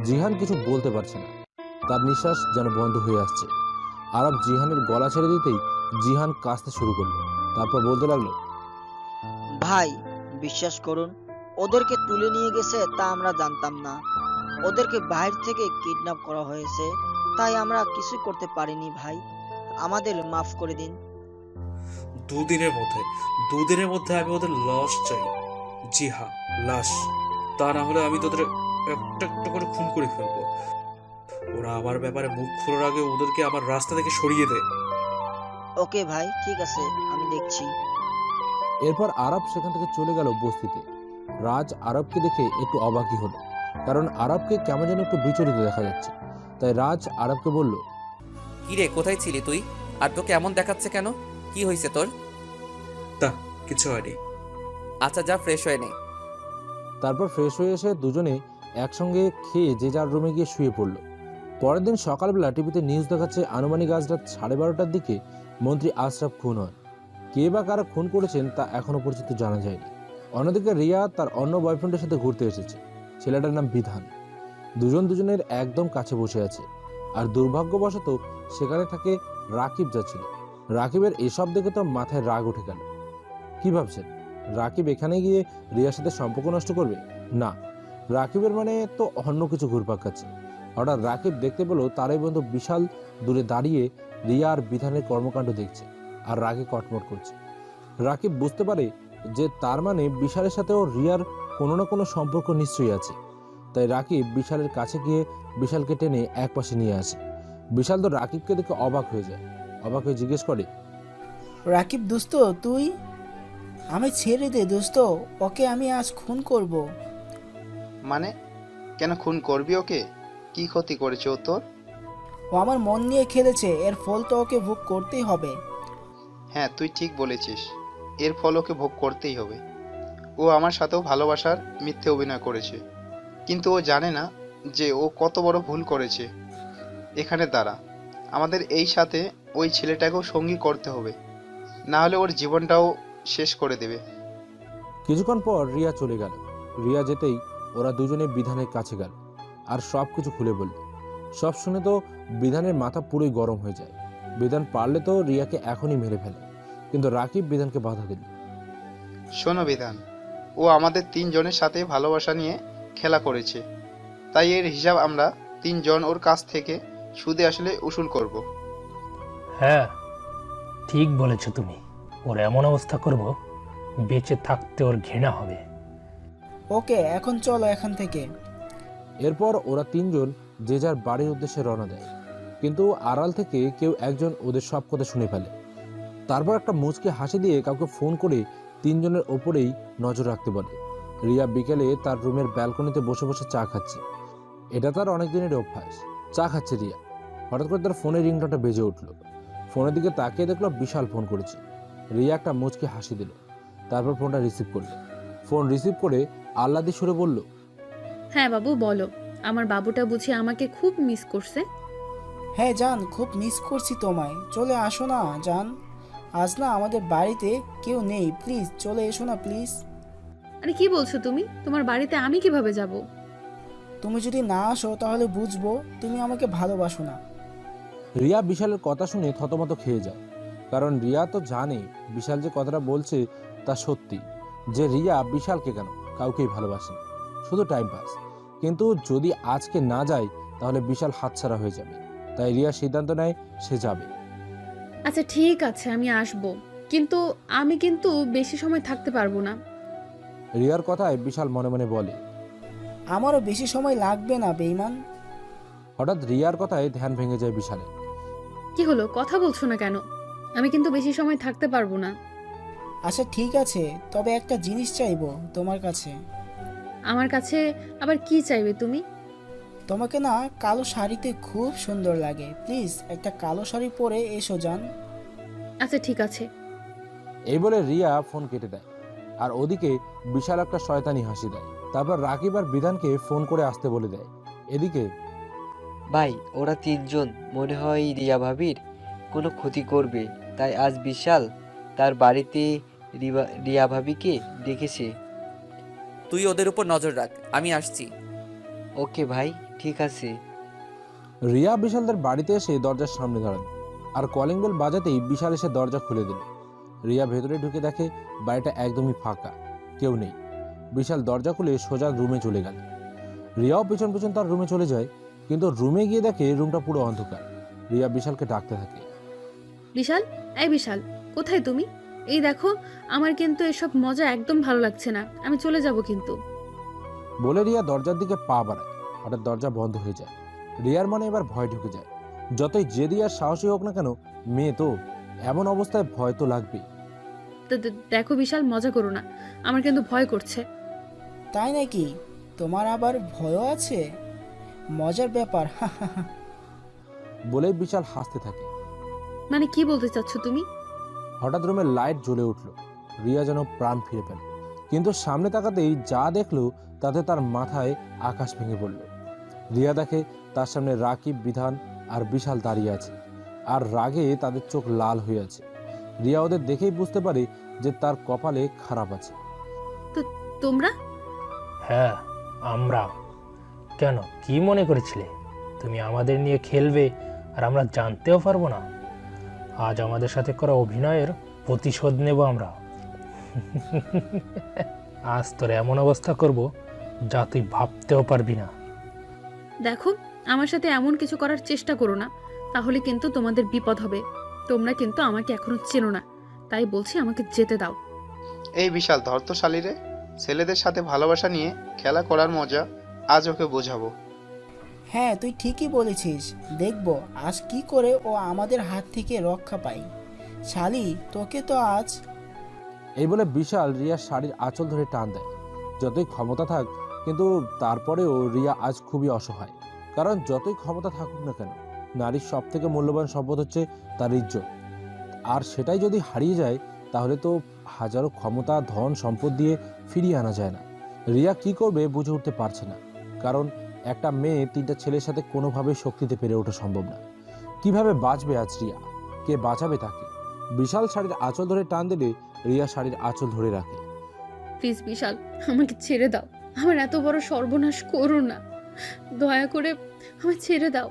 জিহান কিছু বলতে পারছে না। তার নিঃশ্বাস যেন বন্ধ হয়ে আসছে। আরব জিহানের গলা ছেড়ে দিতেই জিহান কাঁদতে শুরু করলো। তারপর বলতে লাগলো, ভাই বিশ্বাস করুন, ওদেরকে তুলে নিয়ে গেছে তা আমরা জানতাম না। ওদেরকে বাইরে থেকে কিডন্যাপ করা হয়েছে, তাই আমরা কিছু করতে পারিনি ভাই, আমাদের মাফ করে দিন। দুদিনের মধ্যে আমি ওদের লাশ চাই। জি হ্যাঁ, লাশ। তা না হলে আমি তোদের একটা একটা করে খুন করে ফেলবো। ওরা আমার ব্যাপারে মুখ খোলার আগে ওদেরকে আমার রাস্তা থেকে সরিয়ে দে। ওকে ভাই, ঠিক আছে, আমি দেখছি। এরপর আরব সেখান থেকে চলে গেল বস্তিতে। রাজ আরবকে দেখে একটু অবাকই হলো, কারণ আরবকে কেমন যেন একটু বিচলিত দেখা যাচ্ছে। তাই রাজ আরবকে বলল, কিরে কোথায় ছিলি তুই? আর তোকে এমন দেখাচ্ছে কেন? কি হয়েছে তোর? তা কিছু হয়নি। আচ্ছা যা ফ্রেশ হয়ে নে। তারপর ফ্রেশ হয়ে এসে দুজনে একসঙ্গে খেয়ে যে যার রুমে গিয়ে শুয়ে পড়ল। পরের দিন সকালবেলা টিভিতে নিউজ দেখাচ্ছে আনুমানিক আজ রাত 12:30টার দিকে মন্ত্রী আশরাফ খুন হন। কে বা কারা খুন করেছেন তা এখনো পর্যন্ত জানা যায়নি। অন্যদিকে রিয়া তার অন্য বয়ফ্রেন্ডের সাথে ঘুরতে এসেছে। ছেলেটার নাম বিধান। দুজন দুজনের একদম কাছে বসে আছে। আর দুর্ভাগ্যবশত সেখানে থাকে রাকিব যাচ্ছিল। রাকিবের এসব দেখে তো মাথায় রাগ উঠে গেল। কি ভাবছেন, রাকিব এখানে গিয়ে রিয়ার সাথে সম্পর্ক নষ্ট করবে? না, রাকিবের মানে তো অন্য কিছু ঘুরপাক খাচ্ছে। হঠাৎ রাকিব দেখতে পেল তারই বন্ধু বিশাল দূরে দাঁড়িয়ে রিয়া আর বিধানের কর্মকাণ্ড দেখছে আর রাগে কটমট করছে। রাকিব বুঝতে পারে যে তার মানে বিশালের সাথেও রিয়ার কোনো না কোনো সম্পর্ক নিশ্চয়ই আছে। তাই রাকিব বিশালের কাছে গিয়ে বিশালকে টেনে এক পাশে নিয়ে আসে। বিশাল তো রাকিবকে দেখে অবাক হয়ে যায়। অবাক হয়ে জিজ্ঞেস করে, রাকিব দোস্ত তুই? আমি ছেড়ে দে দোস্ত, ওকে আমি আজ খুন করব। মানে কেন খুন করবি ওকে? কি ক্ষতি করেছে ও তোর? ও আমার মন নিয়ে খেলেছে, এর ফল তো ওকে ভোগ করতেই হবে। হ্যাঁ তুই ঠিক বলেছিস, এর ফল ওকে ভোগ করতেই হবে। ও আমার সাথেও ভালোবাসার মিথ্যে অভিনয় করেছে, কিন্তু ও জানে না যে ও কত বড় ভুল করেছে। এখানে দাঁড়া, আমাদের এই সাথে ওই ছেলেটাকেও সঙ্গী করতে হবে, না হলে ওর জীবনটাও শেষ করে দেবে। কিছুক্ষণ পর রিয়া চলে গেল। রিয়া যেতেই ওরা দুজনে বিধানের কাছে গেল আর সব কিছু খুলে বলল। সব শুনে তো বিধানের মাথা পুরোই গরম হয়ে যায়। বিধান পারলে তো রিয়াকে এখনই মেরে ফেলে, কিন্তু রাকিব বিধানকে বাধা দিল। শোনো বিধান, ও আমাদের তিনজনের সাথে ভালোবাসা নিয়ে খেলা করেছে, তাই এর হিসাব আমরা তিনজন ওর কাছ থেকে সুদে আসলে উসুল করব। হ্যাঁ ঠিক বলেছ তুমি। ওর এমন অবস্থা করব, বেঁচে থাকতে ওর ঘৃণা হবে। ওকে এখন চলো এখান থেকে। এরপর ওরা তিনজন যে যার বাড়ির উদ্দেশ্যে রওনা দেয়, কিন্তু আড়াল থেকে কেউ একজন ওদের সব কথা শুনে ফেলে। তারপর একটা মুচকি হাসি দিয়ে কাউকে ফোন করে তিনজনের ওপরেই নজর রাখতে বলে। রিয়া বিকেলে তার রুমের ব্যালকনিতে বসে বসে চা খাচ্ছে। এটা তার অনেক দিনের অভ্যাস। চা খাচ্ছে রিয়া। হঠাৎ করে তার ফোনের রিংটোনটা বেজে উঠল। ফোনের দিকে তাকিয়ে দেখলো বিশাল ফোন করেছে। রিয়া একটা মুচকি হাসি দিল, তারপর ফোনটা রিসিভ করলো। ফোন রিসিভ করে আহ্লাদি সুরে বলল, হ্যাঁ বাবু বলো, আমার বাবুটা বুঝি আমাকে খুব মিস করছে? হ্যাঁ জান, খুব মিস করছি তোমায়। চলে আসো না জান, আজ না আমাদের বাড়িতে কেউ নেই, প্লিজ চলে এসো না প্লিজ। আরে কি বলছো তুমি? তোমার বাড়িতে আমি কিভাবে যাব? তুমি যদি না আসো তাহলে বুঝবো তুমি আমাকে ভালোবাসো না। রিয়া বিশালের কথা শুনে থতমত খেয়ে যায়, কারণ রিয়া তো জানে বিশাল যে কথাটা বলছে তা সত্যি, যে রিয়া বিশালকে কেন কাউকেই ভালোবাসে না, শুধু টাইম পাস। কিন্তু যদি আজকে না যায় তাহলে বিশাল হাতছাড়া হয়ে যাবে। তাই রিয়া সিদ্ধান্ত নেয় সে যাবে। আচ্ছা ঠিক আছে আমি আসব, কিন্তু আমি বেশি সময় থাকতে পারবো না। রিয়ার কথায় বিশাল মনে মনে বলে, আমারও বেশি সময় লাগবে না বেঈমান। হঠাৎ রিয়ার কথায় ধ্যান ভেঙে যায় বিশালের। কি হলো, কথা বলছো না কেন? আমি কিন্তু বেশি সময় থাকতে পারবো না। আচ্ছা ঠিক আছে, তবে একটা জিনিস চাইবো তোমার কাছে। আমার কাছে আবার কি চাইবে তুমি? তোমাকে না কালো শাড়িতে খুব সুন্দর লাগে, প্লিজ একটা কালো শাড়ি পরে এসো জান। আচ্ছা ঠিক আছে। এই বলে রিয়া ফোন কেটে দেয়, আর ওদিকে বিশাল একটা শয়তানি হাসি দেয়। তারপর রাকিব আর বিধানকে ফোন করে আসতে বলে দেয়। এদিকে ভাই ওরা তিনজন মনে হয় রিয়া ভাবির কোনো ক্ষতি করবে, তাই আজ বিশাল তার বাড়িতে রিয়া ভাবিকে ডেকেছে। তুই ওদের উপর নজর রাখ, আমি আসছি। ওকে ভাই ঠিক আছে। রিয়া বিশালদের বাড়িতে এসে দরজার সামনে দাঁড়াল, আর কলিং বেল বাজাতেই বিশাল এসে দরজা খুলে দিল। রিয়া ভেতরে ঢুকে দেখে বাড়িটা একদমই ফাঁকা, কেউ নেই। বিশাল দরজা খুলে সোজা রুমে চলে গেল। রিয়াও পেছন পেছন তার রুমে চলে যায়, কিন্তু রুমে গিয়ে দেখে রুমটা পুরো অন্ধকার। রিয়া বিশালকে ডাকতে থাকে, বিশাল, এই বিশাল, কোথায় তুমি? এই দেখো, আমার কিন্তু এসব মজা একদম ভালো লাগছে না, আমি চলে যাব কিন্তু। বলে রিয়া দরজার দিকে পা বাড়ায়। হঠাৎ দরজা বন্ধ হয়ে যায়। রিয়ার মনে এবার ভয় ঢুকে যায়। যতই জেদি আর সাহসী হোক না কেন, মেয়ে তো, এমন অবস্থায় ভয় তো লাগবেই। দেখো বিশাল, মজা করো না, আমার কিন্তু ভয় করছে। তাই নাকি? তোমার আবার ভয়ও আছে? মজার ব্যাপার। বলে বিশাল হাসতে থাকে। মানে কি বলতে চাচ্ছ তুমি? হঠাৎ রুমের লাইট জ্বলে উঠল। রিয়া যেন প্রাণ ফিরে পেল, কিন্তু সামনে তাকাতেই যা দেখলো তাতে তার মাথায় আকাশ ভেঙে পড়ল। রিয়া দেখে তার সামনে রাকিব, বিধান আর বিশাল দাঁড়িয়ে আছে, আর রাগে তাদের চোখ লাল হয়ে আছে। রিয়া ওদের দেখেই বুঝতে পারে যে তার কপালে খারাপ আছে। তো তোমরা? হ্যাঁ, আমরা। কেন, কি মনে করেছিলে তুমি আমাদের নিয়ে খেলবে আর আমরা জানতেও পারবো না? আজ আমাদের সাথে করা অভিনয়ের প্রতিশোধ নেব আমরা। আজ তোর এমন অবস্থা করব যা তুই ভাবতেও পারবি না। দেখো, আমার সাথে এমন কিছু করার চেষ্টা করো না, তাহলে কিন্তু তোমাদের বিপদ হবে। তোমরা কিন্তু আমাকে এখনো চেনো না, তাই বলছি আমাকে যেতে দাও। এই বিশাল ধর্তশালী রে, ছেলেদের সাথে ভালোবাসা নিয়ে খেলা করার মজা আজ ওকে বোঝাবো। হ্যাঁ, তুই ঠিকই বলেছিস। দেখবো আজ কি করে ও আমাদের হাত থেকে রক্ষা পায়। শালি, তোকে তো আজ। এই বলে বিশাল রিয়ার শাড়ির আঁচল ধরে টান দেয়। যতই ক্ষমতা থাক, কিন্তু তারপরেও রিয়া আজ খুবই অসহায়। কারণ যতই ক্ষমতা থাকুক না কেন, নারীর সব থেকে মূল্যবান সম্পদ হচ্ছে তার ইজ্জত। আর সেটাই যদি হারিয়ে যায়, তাহলে তো হাজারো ক্ষমতা, ধন, সম্পদ দিয়ে ফিরিয়ে আনা যায় না। রিয়া কি করবে বুঝে উঠতে পারছে না, কারণ একটা মেয়ে 3টা ছেলের সাথে কোনোভাবে শক্তিতে পেরে ওঠা সম্ভব না। কিভাবে বাঁচবে আজ রিয়া? কে বাঁচাবে তাকে? বিশাল শাড়ির আঁচল ধরে টান দিলে রিয়া শাড়ির আঁচল ধরে রাখে। প্লিজ বিশাল, আমাকে ছেড়ে দাও। আমার এত বড় সর্বনাশ করো না, দয়া করে আমায় ছেড়ে দাও।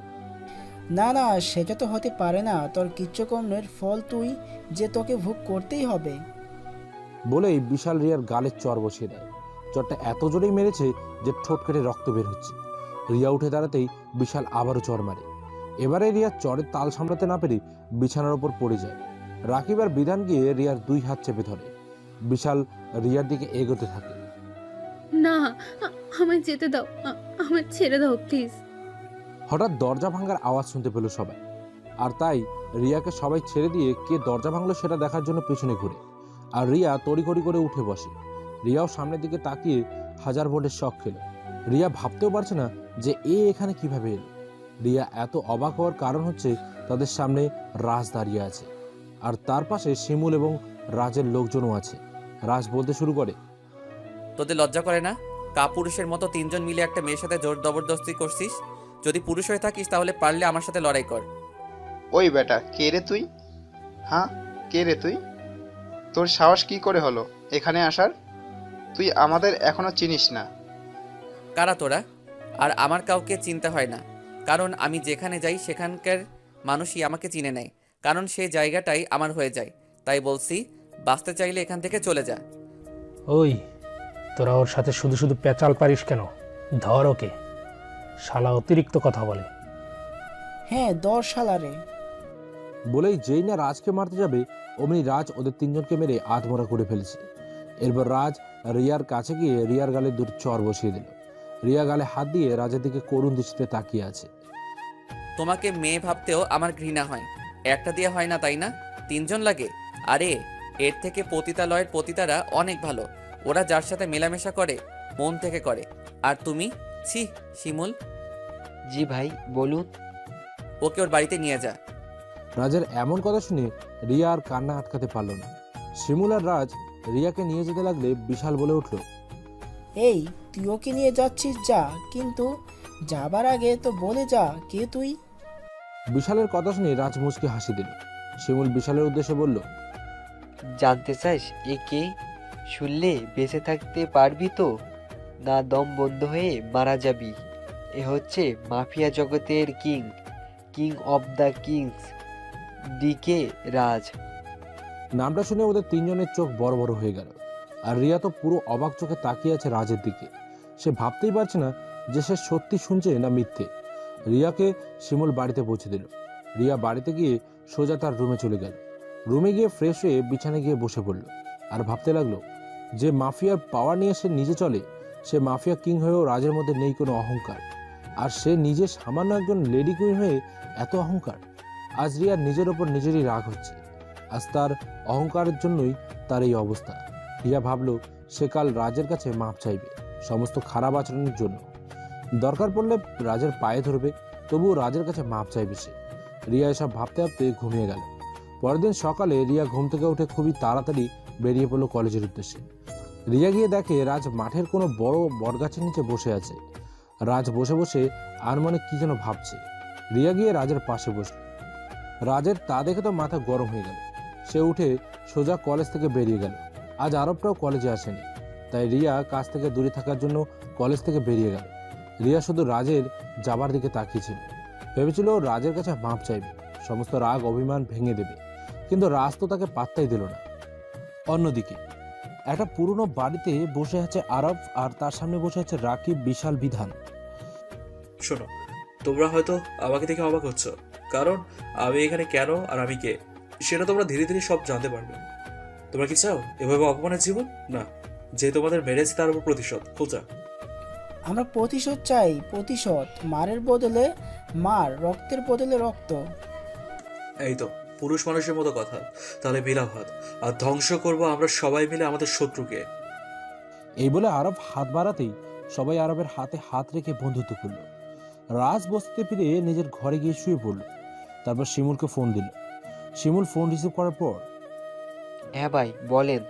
না না, সেটা তো হতে পারে না। তোর কিচ্ছুকর্মের ফল তুই যে তোকে ভোগ করতেই হবে। বলেই বিশাল রিয়ার গালে চর বসিয়ে দেয়। চরটা এত জোরেই মেরেছে যে ঠোঁট কেটে রক্ত বের হচ্ছে। রিয়া উঠে দাঁড়াতেই বিশাল আবারও চর মারে। এবারে রিয়া চরের তাল সামলাতে না পেরে বিছানার ওপর পড়ে যায়। রাকিব আর বিধান গিয়ে রিয়ার 2 হাত চেপে ধরে। বিশাল রিয়ার দিকে এগোতে থাকে। না, আমায় যেতে দাও, আমায় ছেড়ে দাও প্লিজ। হঠাৎ দরজা ভাঙার আওয়াজ শুনতে পেল সবাই, আর তাই রিয়াকে সবাই ছেড়ে দিয়ে কে দরজা ভাঙলো সেটা দেখার জন্য পেছনে ঘুরে। আর রিয়া তড়িঘড়ি করে উঠে বসে। রিয়াও সামনের দিকে তাকিয়ে 1000 ভোল্টের শক খেল। রিয়া ভাবতেও পারছে না যে এখানে কিভাবে এলো। রিয়া এত অবাক হওয়ার কারণ হচ্ছে তাদের সামনে রাজ দাঁড়িয়ে আছে, আর তার পাশে শিমুল এবং রাজের লোকজনও আছে। রাজ বলতে শুরু করে, তোদের লজ্জা করে না? কাপুরুষের মতো 3 জন মিলে একটা মেয়ের সাথে জোর জবরদস্তি করছিস। যদি পুরুষ হয়ে থাকিস তাহলে পারলে আমার সাথে লড়াই কর। ওই বেটা, কে রে তুই? হ্যাঁ, কে রে তুই? তোর সাহস কি করে হলো এখানে আসার? তুই আমাদের এখনো চিনিস না। কারা তোরা? আর আমার কাউকে চিনতে হয় না, কারণ আমি যেখানে যাই সেখানকার মানুষই আমাকে চিনে নেয়, কারণ সেই জায়গাটাই আমার হয়ে যায়। তাই বলছি, বাঁচতে চাইলে এখান থেকে চলে যা। ওই, তোরা ওর সাথে শুধু শুধু পেঁচাল পারিস কেন? ধর ওকে, শালা অতিরিক্ত কথা বলে। হ্যাঁ, দর শালারে। বলেই যেই না রাজকে মারতে যাবে, অমনি রাজ ওদের 3 জনকে মেরে আধমরা করে ফেলেছে। এরপর রাজ রিয়ার কাছে গিয়ে রিয়ার গালে 2 চর বসিয়ে দিল। রিয়া গালে হাত দিয়ে রাজের দিকে করুণ দৃষ্টিতে তাকিয়ে আছে। তোমাকে মেয়ে ভাবতেও আমার ঘৃণা হয়। একটা দিয়ে হয় না, তাই না? 3 জন লাগে। আরে এর থেকে পতিতালয়ের পতিতারা অনেক ভালো। ওরা যার সাথে মেলামেশা করে মন থেকে করে। আর তুমি, ছি শিমুল। জি ভাই, বলুন। ওকে ওর বাড়িতে নিয়ে যা। রাজের এমন কথা শুনে রিয়া আর কান্না আটকাতে পারল না। শিমুল আর রাজ রিয়াকে নিয়ে যেতে লাগলে বিশাল বলে উঠল, এই, তুই ওকে নিয়ে যাচ্ছিস যা, কিন্তু যাবার আগে তো বলে যা কে তুই। বিশালের কথা শুনে রাজ মুচকি হাসি দিল। শিমুল বিশালের উদ্দেশ্যে বলল, জানতে চাস এ কে? শুনলে বেঁচে থাকতে পারবি তো, না দম বন্ধ হয়ে মারা যাবি? এ হচ্ছে মাফিয়া জগতের king of the kings, DK Raj. নামটা শুনে ওদের 3 জনের চোখ বড় বড় হয়ে গেল। আর রিয়া তো পুরো অবাক চোখে তাকিয়ে আছে রাজের দিকে। সে ভাবতেই পারছে না যে সে সত্যি শুনছে না মিথ্যে। রিয়াকে শিমুল বাড়িতে পৌঁছে দিল। রিয়া বাড়িতে গিয়ে সোজা তার রুমে চলে গেল। রুমে গিয়ে ফ্রেশ হয়ে বিছানায় গিয়ে বসে পড়ল। আর ভাবতে লাগলো, যে মাফিয়ার পাওয়ার নিয়ে সে নিজে চলে, সে মাফিয়া কিং হয়েও রাজের মধ্যে নেই কোনো অহংকার। আর সে নিজে সামান্য একজন লেডি কুইন হয়ে এত অহংকার। আজ রিয়ার নিজের ওপর নিজেরই রাগ হচ্ছে। আজ তার অহংকারের জন্যই তার এই অবস্থা। রিয়া ভাবলো সে কাল রাজের কাছে মাপ চাইবে। সমস্ত খারাপ আচরণের জন্য। দরকার পড়লে রাজের পায়ে ধরবে, তবুও রাজের কাছে মাপ চাইবে সে। রিয়া এসব ভাবতে ভাবতে ঘুমিয়ে গেল। পরের দিন সকালে রিয়া ঘুম থেকে উঠে খুবই তাড়াতাড়ি বেরিয়ে পড়লো কলেজের উদ্দেশ্যে। রিয়া গিয়ে দেখে রাজ মাঠের কোনো বড় বটগাছের নিচে বসে আছে। রাজ বসে বসে আর মনে কি যেন ভাবছে। রিয়া গিয়ে রাজের পাশে বসল। রাজের তা দেখে তো মাথা গরম হয়ে গেল। সে উঠে সোজা কলেজ থেকে বেরিয়ে গেল। আজ আরবটাও কলেজে আসেনি, তাই রিয়া কাজ থেকে দূরে থাকার জন্য কলেজ থেকে বেরিয়ে গেল। রিয়া শুধু রাজের যাবার দিকে তাকিয়েছিল। ভেবেছিল রাজের কাছে মাপ চাইবে, সমস্ত রাগ অভিমান ভেঙে দেবে, কিন্তু রাজ তো তাকে পাত্তাই দিল না। অন্যদিকে একটা পুরনো বাড়িতে বসে আছে আরব, আর তার সামনে বসে আছে রাকিব, বিশাল, বিধান। শোনো, তোমরা হয়তো আমাকে দেখে অবাক হচ্ছ, কারণ আমি এখানে কেন আর আমি কে সেটা তোমরা ধীরে ধীরে সব জানতে পারবে। তোমরা কি চাও এভাবে অপমানের জীবন? না, যে তোমাদের মেরেছে তার উপর প্রতিশোধ খোঁজা। আমরা প্রতিশোধ চাই, প্রতিশোধ। মারের বদলে মার, রক্তের বদলে রক্ত। এই তো পুরুষ মানুষের মতো কথা। তাহলে বিলাপ হাত, আর ধ্বংস করবো আমরা সবাই মিলে আমাদের শত্রুকে। এই বলে আরব হাত বাড়াতেই সবাই আরবের হাতে হাত রেখে বন্ধুত্ব করলো। রাজ বসতে ফিরে নিজের ঘরে গিয়ে শুয়ে পড়ল। তারপর শিমুলকে ফোন দিল। শিমুল ফোন রিসিভ করার পর, হ্যাঁ ভাই বলেন।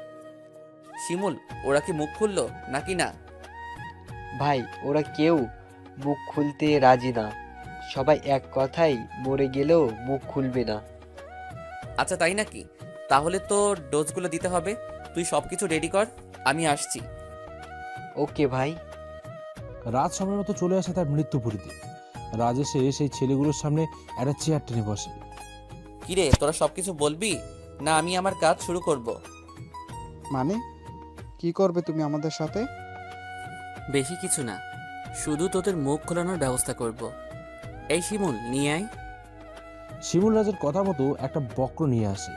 শিমুল, ওরা কি মুখ খুললো নাকি না? ভাই ওরা কেউ মুখ খুলতে রাজি না, সবাই এক কথাই মরে গেলেও মুখ খুলবে না। আচ্ছা তাই নাকি? তাহলে তো ডোজগুলো দিতে হবে। তুই সব কিছু রেডি কর, আমি আসছি। ওকে ভাই। রাজ সময় মতো চলে আসে তার মৃত্যুপুরীতে। রাজ এসে সেই ছেলেগুলোর সামনে একটা চেয়ার টেনে বসে। কিরে, তোরা সব কিছু বলবি না আমি আমার কাজ শুরু করব? মানে কি করবে তুমি আমাদের সাথে? বেশি কিছু না, শুধু তোদের মুখ খোলানোর ব্যবস্থা করব। এই শিমুল, নিয়ে আয়। শিমুল রাজের কথা মতো একটা বক্র নিয়ে আসে।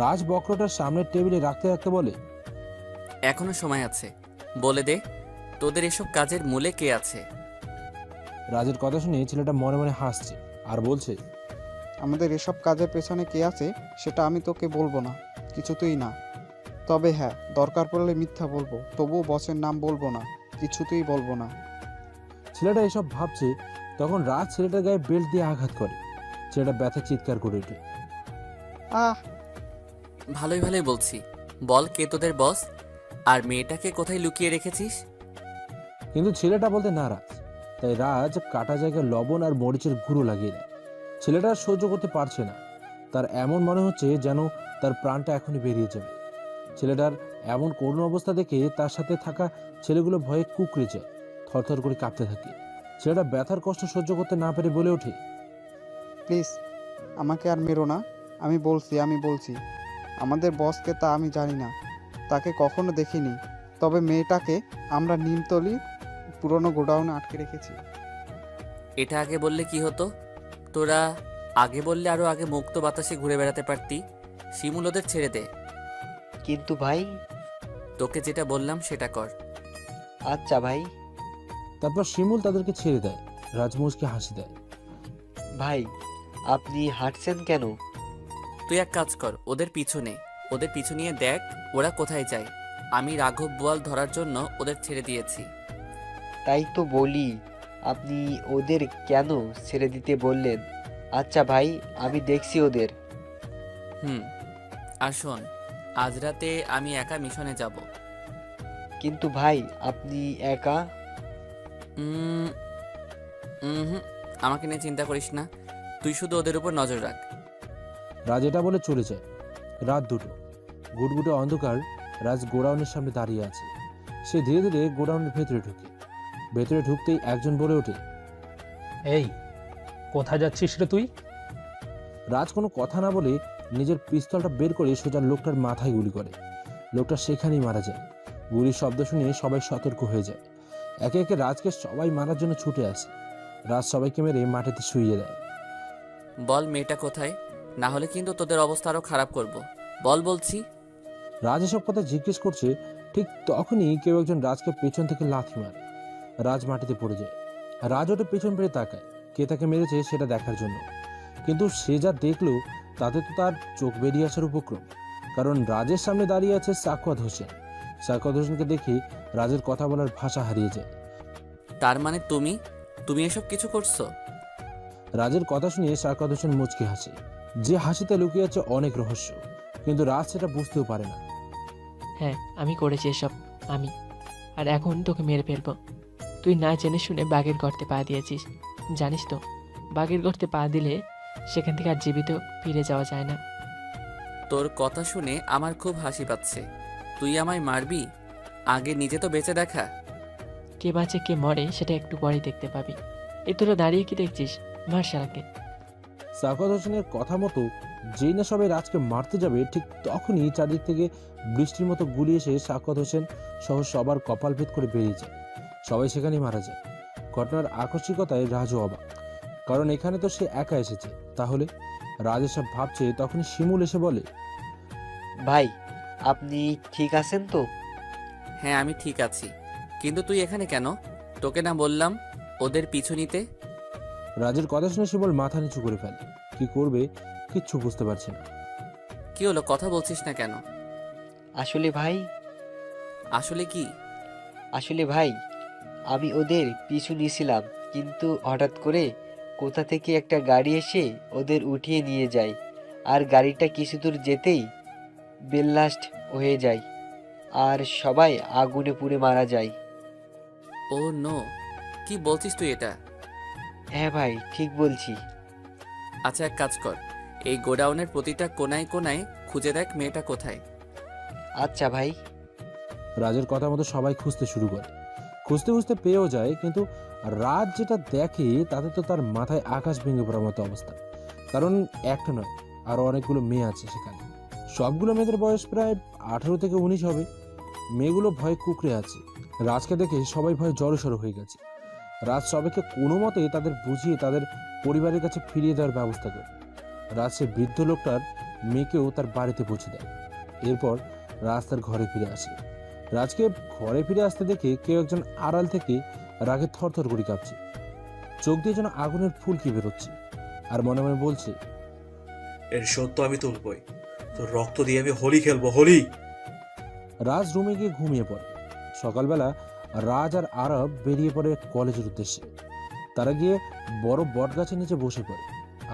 রাজ বক্রটার সামনের টেবিলে রাখতে রাখতে বলে, এখনো সময় আছে, বলে দে তোদের এসব কাজের মূলে কে আছে। রাজের কথা শুনে ছেলেটা মনে মনে হাসছে আর বলছে, আমাদের এসব কাজের পেছনে কে আছে সেটা আমি তোকে বলবো না, কিছুতেই না। তবে হ্যাঁ, দরকার পড়লে মিথ্যা বলবো, তবুও বসের নাম বলবো না, কিছুতেই বলবো না। ছেলেটা এসব ভাবছে, তখন রাজ ছেলেটার গায়ে বেল্ট দিয়ে আঘাত করে। ছেলেটা ব্যথা চিৎকার করে ওঠে। আহ! ভালোই ভালোই বলছি, বল কে তোদের বস, আর মেয়েটাকে কোথায় লুকিয়ে রেখেছিস? কিন্তু ছেলেটা বলতে নারাজ, তাই রাজ কাটা জায়গায় লবণ আর মরিচের গুঁড়ো লাগিয়ে দেয়। ছেলেটা আর সহ্য করতে পারছে না। তার এমন মনে হচ্ছে যেন তার প্রাণটা এখনই বেরিয়ে যাবে। ছেলেটার এমন করুণ অবস্থা দেখে তার সাথে থাকা ছেলেগুলো ভয়ে কুঁকড়ে যায়, থরথর করে কাঁপতে থাকে। ছেলেটা ব্যথার কষ্ট সহ্য করতে না পেরে বলে ওঠে, প্লিজ আমাকে আর মেরো না, আমি বলছি আমাদের বসকে তা আমি জানি না, তাকে কখনো দেখিনি। তবে মেয়েটাকে আমরা নিমতলি পুরনো গোডাউনে আটকে রেখেছি। এটা আগে বললে কি হতো? তোরা আগে বললে আরো আগে মুক্ত বাতাসে ঘুরে বেড়াতে পারতি। শিমুল, ওদের ছেড়ে দে। কিন্তু ভাই, তোকে যেটা বললাম সেটা কর। আচ্ছা ভাই। তারপর শিমুল তাদেরকে ছেড়ে দেয়। রাজমুজকে হাসি দেয়। ভাই আপনি হাঁটছেন কেন? তুই এক কাজ কর, ওদের পিছু নিয়ে দেখ ওরা কোথায় যায়। আমি রাঘব বোয়াল ধরার জন্য ওদের ছেড়ে দিয়েছি। তাই তো বলি, আপনি ওদের কেন ছেড়ে দিতে বললেন? আচ্ছা ভাই, আমি দেখছি ওদের। আর শোন, আজ রাতে আমি একা মিশনে যাব। কিন্তু ভাই আপনি একা? আমাকে নিয়ে চিন্তা করিস না, তুই শুধু ওদের উপর নজর রাখ। রাজ এটা বলে চলে যায়। রাত 2টো, গুটগুটে অন্ধকার। রাজ গোডাউনের সামনে দাঁড়িয়ে আছে। সে ধীরে ধীরে গোডাউনের ভেতরে ঢুকে। ভেতরে ঢুকতেই একজন বলে ওঠে, এই কোথায় যাচ্ছিস রে তুই? রাজ কোনো কথা না বলে নিজের পিস্তলটা বের করে সোজা লোকটার মাথায় গুলি করে। লোকটা সেখানেই মারা যায়। গুলির শব্দ শুনে সবাই সতর্ক হয়ে যায়। একে একে রাজকে সবাই মারার জন্য ছুটে আসে। রাজ সবাইকে মেরে মাটিতে শুইয়ে দেয়। বল মেয়েটা কোথায়, না হলে কিন্তু তোদের অবস্থা আরো খারাপ করব। বল বলছি। রাজ এসব কথা জিজ্ঞেস করছে, ঠিক তখনই কেউ একজন রাজকে পেছন থেকে লাথি মারে। রাজ মাটিতে পড়ে যায়। রাজ ওটা পেছন ফিরে তাকায়, কে তাকে মেরেছে সেটা দেখার জন্য। কিন্তু সে যা দেখলো তাতে তো তার চোখ বেরিয়ে আসার উপক্রম। কারণ রাজের সামনে দাঁড়িয়ে আছে সাখাওয়াত হোসেন। সাকাত হোসেনকে দেখে রাজের কথা বলার ভাষা হারিয়ে যায়। তার মানে তুমি এসব কিছু করছো? রাজের কথা শুনে সাকাত হোসেন মুচকি হাসে, যে হাসিতে লুকিয়ে আছে অনেক রহস্য, কিন্তু রাজ সেটা বুঝতেও পারে না। হ্যাঁ, আমি করেছি এসব, আমি। আর এখন তোকে মেরে ফেলবো। তুই না জেনে শুনে বাঘের গর্তে পা দিয়েছিস, জানিস তো বাঘের গর্তে পা দিলে সেখান থেকে আর জীবিত ফিরে যাওয়া যায় না। তোর কথা শুনে আমার খুব হাসি পাচ্ছে। তুই আমায় মারবি? আগে নিজে তো বেঁচে দেখা। কে বাঁচে কে মরে সেটা একটু পরেই দেখতে পাবি। এ তোরা দাঁড়িয়ে কি দেখছিস? মার শালাকে। সাকাত হোসেনের কথা মতো যেই না সবাই রাজকে মারতে যাবে, ঠিক তখনই চারদিক থেকে বৃষ্টির মতো গুলি এসে সাকাত হোসেন সহ সবার কপাল ভেদ করে বেরিয়ে যায়। সবাই সেখানেই মারা যায়। ঘটনার আকস্মিকতায় রাজও অবাক, কারণ এখানে তো সে একা এসেছে। তাহলে রাজ এসব ভাবছে, তখনই শিমুল এসে বলে, ভাই আপনি ঠিক আছেন তো? হ্যাঁ, আমি ঠিক আছি, কিন্তু তুই এখানে কেন? তোকে না বললাম ওদের পিছু নিতে? রাজের কথা শুনে শিমুল মাথা নিচু করে ফেলে। কি করবে কিচ্ছু বুঝতে পারছে না। কি হলো, কথা বলছিস না কেন? আসলে ভাই আসলে কি? আসলে ভাই আমি ওদের পিছু নিয়েছিলাম, কিন্তু হঠাৎ করে কোথা থেকে একটা গাড়ি এসে ওদের উঠিয়ে নিয়ে যায়। আর গাড়িটা কিছু দূর যেতেই বেল্লাস্ট হয়ে যায়, আর সবাই আগুনে পুড়ে মারা যায়। ও নো, কি বলছিস তুই এটা? হ্যাঁ ভাই, ঠিক বলছি। আচ্ছা, এক কাজ কর, এই গোডাউনের প্রতিটা কোনায় কোনায় খুঁজে দেখ মেয়েটা কোথায়। আচ্ছা ভাই। রাজের কথা মতো সবাই খুঁজতে শুরু করে। খুঁজতে খুঁজতে পেয়েও যায়, কিন্তু রাজ যেটা দেখে তাতে তো তার মাথায় আকাশ ভেঙে পড়ার মতো অবস্থা। কারণ একটা নয়, আরো অনেকগুলো মেয়ে আছে সেখানে। সবগুলো মেয়েদের বয়স প্রায় 18 থেকে 19 হবে। মেয়েগুলো ভয়ে কুঁকড়ে আছে। রাজকে দেখে সবাই ভয়ে জড়সড় হয়ে গেছে। রাজ সবাইকে কোনো মতে তাদের বুঝিয়ে তাদের পরিবারের কাছে ফিরিয়ে দেওয়ার ব্যবস্থা করে। রাজ সে বৃদ্ধ লোকটার মেয়েকেও তার বাড়িতে পৌঁছে দেয়। এরপর রাজ তার ঘরে ফিরে আসে। রাজকে ঘরে ফিরে আসতে দেখে কেউ একজন আড়াল থেকে রাগে থরথর করে কাঁপছে। চোখ দিয়ে যেন আগুনের ফুলকি বেরোচ্ছে, আর মনে মনে বলছে, এর সত্য আমি তুলবই, তোর রক্ত দিয়ে আমি হোলি খেলবো, হোলি। রাজ রুমে গিয়ে ঘুমিয়ে পড়ে। সকালবেলা রাজ আর আরব বেরিয়ে পড়ে কলেজের উদ্দেশ্যে। তারা গিয়ে বড় বট গাছের নিচে বসে পড়ে।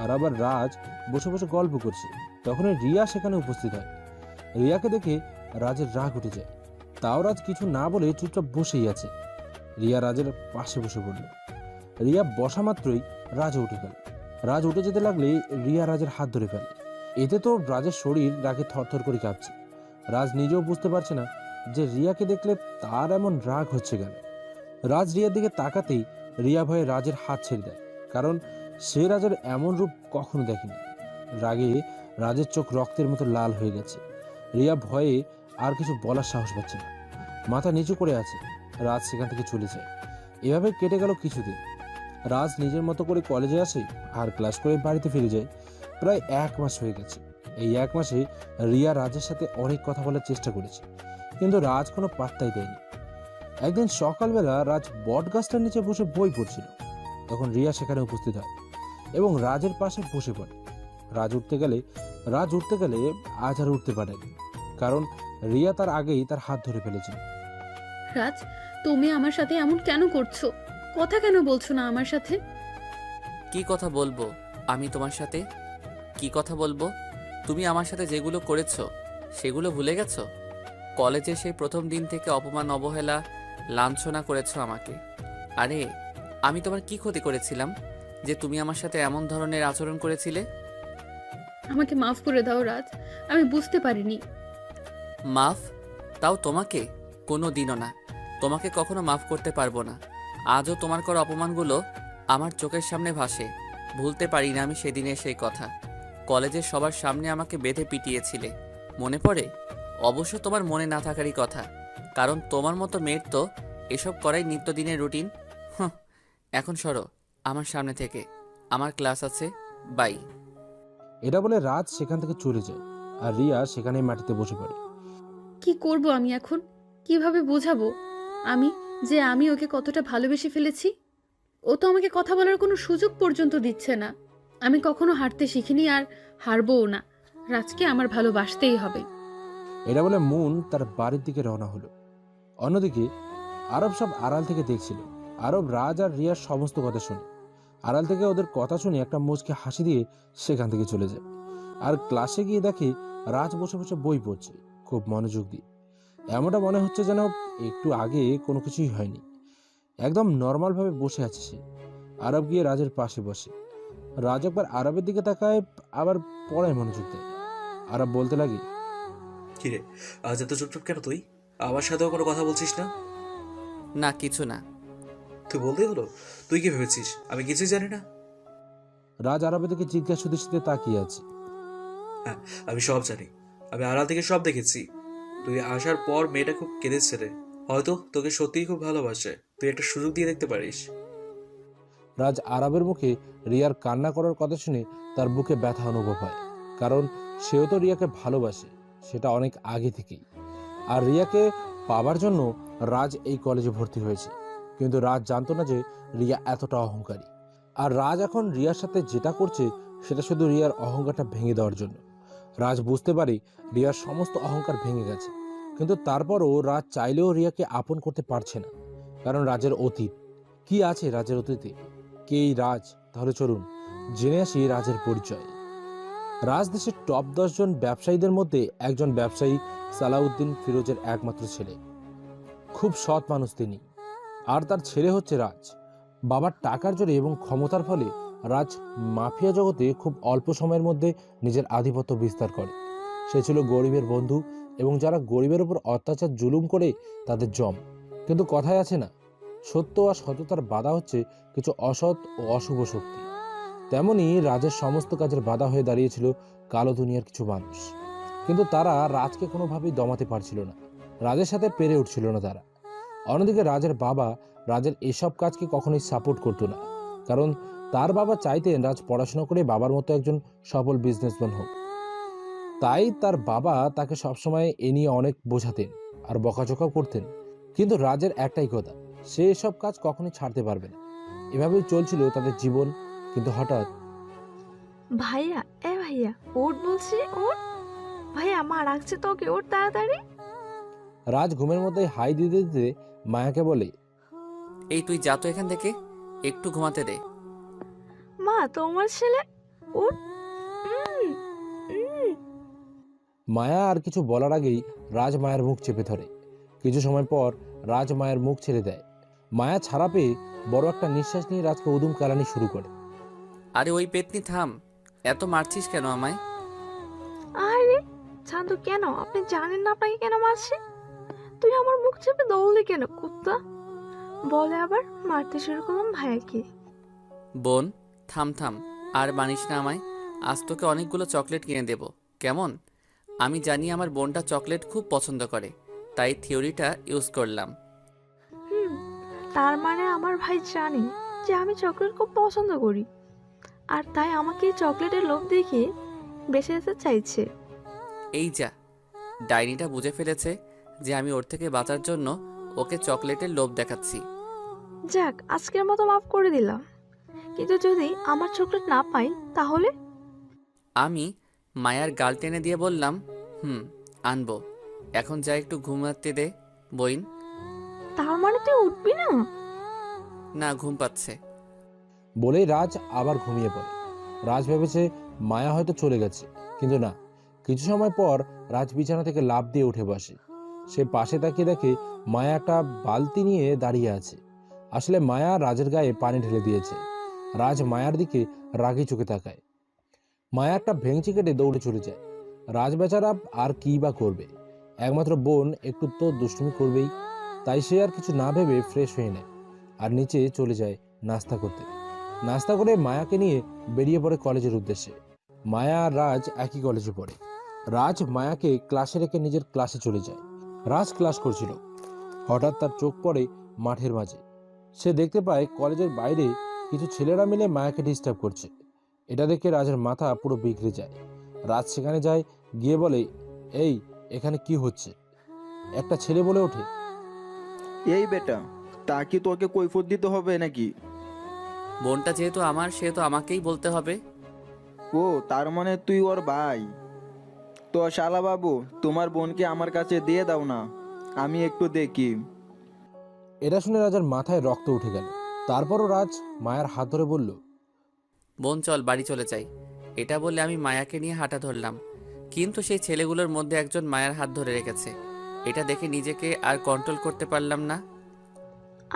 আরব আর রাজ বসে বসে গল্প করছে। তখনই রিয়া সেখানে উপস্থিত হয়। রিয়াকে দেখে রাজের রাগ উঠে যায়। তাও রাজ কিছু না বলে চুপচাপ বসেই আছে। রিয়া রাজের পাশে বসে পড়ল। রিয়া বসা মাত্রই রাজ উঠে গেল। রাজ উঠে যেতে লাগলে রিয়া রাজের হাত ধরে ফেলে। এতে তো রাজের শরীর রাগে থরথর করে কাঁপছে। রাজ নিজেও বুঝতে পারছে না যে রিয়াকে দেখলে তার এমন রাগ হচ্ছে কেন। রাজ রিয়ার দিকে তাকাতেই রিয়া ভয়ে রাজের হাত ছেড়ে দেয়, কারণ সে রাজের এমন রূপ কখনো দেখেনি। রাগে রাজের চোখ রক্তের মতো লাল হয়ে গেছে। রিয়া ভয়ে আর কিছু বলার সাহস পাচ্ছে না, মাথা নিচু করে আছে। রাজ সেখান থেকে চলে যায়। এভাবে কেটে গেল কিছুদিন। রাজ নিজের মতো করে কলেজে আসে আর ক্লাস করে বাড়িতে ফিরে যায়। প্রায় 1 মাস হয়ে গেছে। এই 1 মাসে রিয়া রাজের সাথে অনেক কথা বলার চেষ্টা করেছে, কিন্তু রাজ কোনো পাত্তাই দেয়নি। একদিন সকালবেলা রাজ বট গাছটার নিচে বসে বই পড়ছিল। তখন রিয়া সেখানে উপস্থিত হয় এবং রাজের পাশে বসে পড়ে। রাজ উঠতে গেলে আজ আর উঠতে পারেনি, কারণ রিয়া তার আগেই তার হাত ধরে ফেলেছিল। রাজ, তুমি আমার সাথে এমন কেন করছো? কথা কেন বলছো না আমার সাথে? কি কথা বলবো আমি তোমার সাথে? কি কথা বলবো? তুমি আমার সাথে যেগুলো করেছো সেগুলো ভুলে গেছো? কলেজে সেই প্রথম দিন থেকে অপমান, অবহেলা, লাঞ্ছনা করেছো আমাকে। আরে আমি তোমার কি ক্ষতি করেছিলাম যে তুমি আমার সাথে এমন ধরনের আচরণ করেছিলে? আমাকে মাফ করে দাও রাজ, আমি বুঝতে পারিনি। মাফ? তাও তোমাকে? কোনো দিনও না, তোমাকে কখনো মাফ করতে পারবো না। আজও তোমার করা অপমানগুলো আমার চোখের সামনে ভাসে। ভুলতে পারি না আমি সেদিনের সেই কথা। কলেজের সবার সামনে আমাকে বেঁধে পিটিয়েছিলে, মনে পড়ে? অবশ্য তোমার মনে না থাকারই কথা, কারণ তোমার মতো মেয়ের তো এসব করাই নিত্যদিনের রুটিন। এখন সরো আমার সামনে থেকে, আমার ক্লাস আছে, বাই। এটা বলে রাজ সেখান থেকে চলে যায়, আর রিয়া সেখানে মাটিতে বসে পড়ে। কি করব আমি এখন? কিভাবে বোঝাবো আমি ওকে কতটা ভালোবেসে ফেলেছি? ও তো আমাকে কথা বলার কোনো সুযোগ পর্যন্ত দিচ্ছে না। আমি কখনো হারতে শিখিনি, আর হারবও না। রাজকে আমার ভালোবাসতেই হবে। এটা বলে মুন তার বাড়ির দিকে রওনা হলো। অন্যদিকে আরব সব আড়াল থেকে দেখছিল। আরব রাজ আর রিয়ার সমস্ত কথা শুনে, আড়াল থেকে ওদের কথা শুনে একটা মুচকে হাসি দিয়ে সেখান থেকে চলে যায়। আর ক্লাসে গিয়ে দেখে রাজ বসে বসে বই পড়ছে খুব মনোযোগ দিয়ে। এমনটা মনে হচ্ছে যেন একটু আগে কোনো কিছুই হয়নি, একদম নর্মালভাবে বসে আছে সে। আরব গিয়ে রাজের পাশে বসে। রাজ একবার আরবের দিকে তাকায়, আবার পড়ায় মনোযোগ দেয়। আরব বলতে লাগে, কিরে আজ এত চুপচাপ কেন তুই? আমার সাথেও কোনো কথা বলছিস না? না কিছু না। তুই বলতেই হলো, তুই কি ভেবেছিস আমি কিছুই জানি না? রাজ আরবের দিকে জিজ্ঞাসা দৃষ্টিতে তাকিয়ে আছে। হ্যাঁ আমি সব জানি, আমি আড়াল থেকে সব দেখেছি। তুই আসার পর মেয়েটা খুব কেঁদেছে রে, হয়তো তোকে সত্যিই খুব ভালোবাসে। তুই একটা সুযোগ দিয়ে দেখতে পারিস। রাজ আরবের মুখে রিয়ার কান্না করার কথা শুনে তার বুকে ব্যথা অনুভব হয়, কারণ সেও তো রিয়াকে ভালোবাসে, সেটা অনেক আগে থেকেই। আর রিয়াকে পাবার জন্য রাজ এই কলেজে ভর্তি হয়েছে। কিন্তু রাজ জানতো না যে রিয়া এতটা অহংকারী। আর রাজ এখন রিয়ার সাথে যেটা করছে সেটা শুধু রিয়ার অহংকারটা ভেঙে দেওয়ার জন্য। রাজ বুঝতে পারে রিয়ার সমস্ত অহংকার ভেঙে গেছে, কিন্তু তারপরও রাজ চাইলেও রিয়াকে আপন করতে পারছে না, কারণ রাজের অতীত কি আছে, রাজের অতীতে কে এই রাজ? তাহলে চলুন জেনে আসি রাজের পরিচয়। রাজ দেশের টপ 10 জন ব্যবসায়ীদের মধ্যে একজন ব্যবসায়ী সালাউদ্দিন ফিরোজের একমাত্র ছেলে। খুব সৎ মানুষ তিনি, আর তার ছেলে হচ্ছে রাজ। বাবার টাকার জোরে এবং ক্ষমতার ফলে রাজ মাফিয়া জগতে খুব অল্প সময়ের মধ্যে নিজের আধিপত্য বিস্তার করে। সে ছিল গরিবের বন্ধু এবং যারা গরিবের উপর অত্যাচার জুলুম করে তাদের জম। কিন্তু কথায় আছে না, সত্য আর সততার বাধা হচ্ছে কিছু অসৎ ও অশুভ শক্তি। তেমনি রাজের সমস্ত কাজের বাধা হয়ে দাঁড়িয়েছিল কালো দুনিয়ার কিছু মানুষ, কিন্তু তারা রাজকে কোনোভাবেই দমাতে পারছিল না, রাজের সাথে পেরে উঠছিল না তারা। অন্যদিকে রাজের বাবা রাজের এসব কাজকে কখনোই সাপোর্ট করতো না, কারণ তার বাবা চাইতেন রাজ পড়াশোনা করে বাবার মতো একজন সফল বিজনেসম্যান হোক। তাই তার বাবা তাকে সবসময় এ নিয়ে অনেক বোঝাতেন আর বকাঝকাও করতেন। কিন্তু রাজের একটাই কথা, সে এসব কাজ কখনোই ছাড়তে পারবে না। এভাবেই চলছিল তাদের জীবন। কিন্তু হঠাৎ, ভাইয়া ভাইয়া ওঠ বলছি, ওঠ ভাইয়া, মা রাখছে তোকে, ওঠ তাড়াতাড়ি। রাজ ঘুমের মধ্যে হাই দিতে দিতে মায়াকে বলে, এই তুই যা তো এখান থেকে, একটু ঘুমাতে দে। মা তোমার ছেলে, ওঠ। মায়া আর কিছু বলার আগেই রাজ মায়ের মুখ চেপে ধরে। কিছু সময় পর রাজ মায়ের মুখ ছেড়ে দেয়। মায়া ছাড়া পেয়ে বড় একটা নিঃশ্বাস নিয়ে রাজকে উদুম কালানি শুরু করে। আরে ওই পেতনি থাম, এত মারছিস কেন আমায়? আরে শান্ত, কেন? আপনি জানেন না আপনাকে কেন মারছে? তুই আমার মুখ চেপে দৌড়লি কেন কুত্তা? বলে আবার মারতে শুরু করলাম ভাইয়াকে। বোন থাম থাম, আর মানিস না আমায়। আজ তোকে অনেকগুলো চকলেট কিনে দেব, কেমন? আমি জানি আমার বোনটা চকলেট খুব পছন্দ করে, তাই থিওরিটা ইউজ করলাম। তার মানে আমার ভাই জানে যে আমি চকলেট খুব পছন্দ করি, আর তাই আমাকে এই চকলেটের লোভ দেখিয়ে বেঁচে যেতে চাইছে। এই যা, ডাইনিটা বুঝে ফেলেছে যে আমি ওর থেকে বাঁচার জন্য ওকে চকলেটের লোভ দেখাচ্ছি। যাক, আজকের মতো মাফ করে দিলাম, কিন্তু যদি আমার চকলেট না পাই তাহলে? আমি মায়ার গাল টেনে দিয়ে বললাম, আনবো। এখন যা একটু ঘুমাতে দে বইন। তার মানে তুই উঠবি না? না, ঘুম পাচ্ছে। বলেই রাজ আবার ঘুমিয়ে পড়ে। রাজ ভেবেছে মায়া হয়তো চলে গেছে, কিন্তু না। কিছু সময় পর রাজ বিছানা থেকে লাফ দিয়ে উঠে বসে। সে পাশে তাকিয়ে দেখে মায়া একটা বালতি নিয়ে দাঁড়িয়ে আছে। আসলে মায়া রাজের গায়ে পানি ঢেলে দিয়েছে। রাজ মায়ার দিকে রাগি চোখে তাকায়। মায়া একটা ভেঙচি কেটে দৌড়ে চলে যায়। রাজ বেচারা আর কি বা করবে, একমাত্র বোন একটু তো দুষ্টুমি করবেই। তাই সে আর কিছু না ভেবে ফ্রেশ হয়ে নেয় আর নিচে চলে যায় নাস্তা করতে। নাস্তা করে মায়াকে নিয়ে বেরিয়ে পড়ে কলেজের উদ্দেশ্যে। মায়া আর রাজ একই কলেজে পড়ে। রাজ মায়াকে ক্লাসে রেখে নিজের ক্লাসে চলে যায়। রাজ ক্লাস করছিল, হঠাৎ তার চোখ পড়ে মাঠের মাঝে। সে দেখতে পায় কলেজের বাইরে কিছু ছেলেরা মিলে মায়াকে ডিস্টার্ব করছে। এটা দেখে রাজের মাথা পুরো বিগড়ে যায়। রাজ সেখানে যায়, গিয়ে বলে, এই এখানে কি হচ্ছে? একটা ছেলে বলে ওঠে, এই বেটা, তা কি তোকে কৈফিয়ত দিতে হবে নাকি? বোনটা যেহেতু আমার, সেহেতু আমাকেই বলতে হবে। ও, তার মানে তুই ওর ভাই? তো শালা বাবু, তোমার বোনকে আমার কাছে দিয়ে দাও না, আমি একটু দেখি। এটা শুনে রাজের মাথায় রক্ত উঠে গেল। তারপরও রাজ মায়ার হাত ধরে বলল, বোন চল বাড়ি চলে যাই। এটা বলে আমি মায়াকে নিয়ে হাঁটা ধরলাম, কিন্তু সেই ছেলেগুলোর মধ্যে একজন মায়ার হাত ধরে রেখেছে। এটা দেখে নিজেকে আর কন্ট্রোল করতে পারলাম না।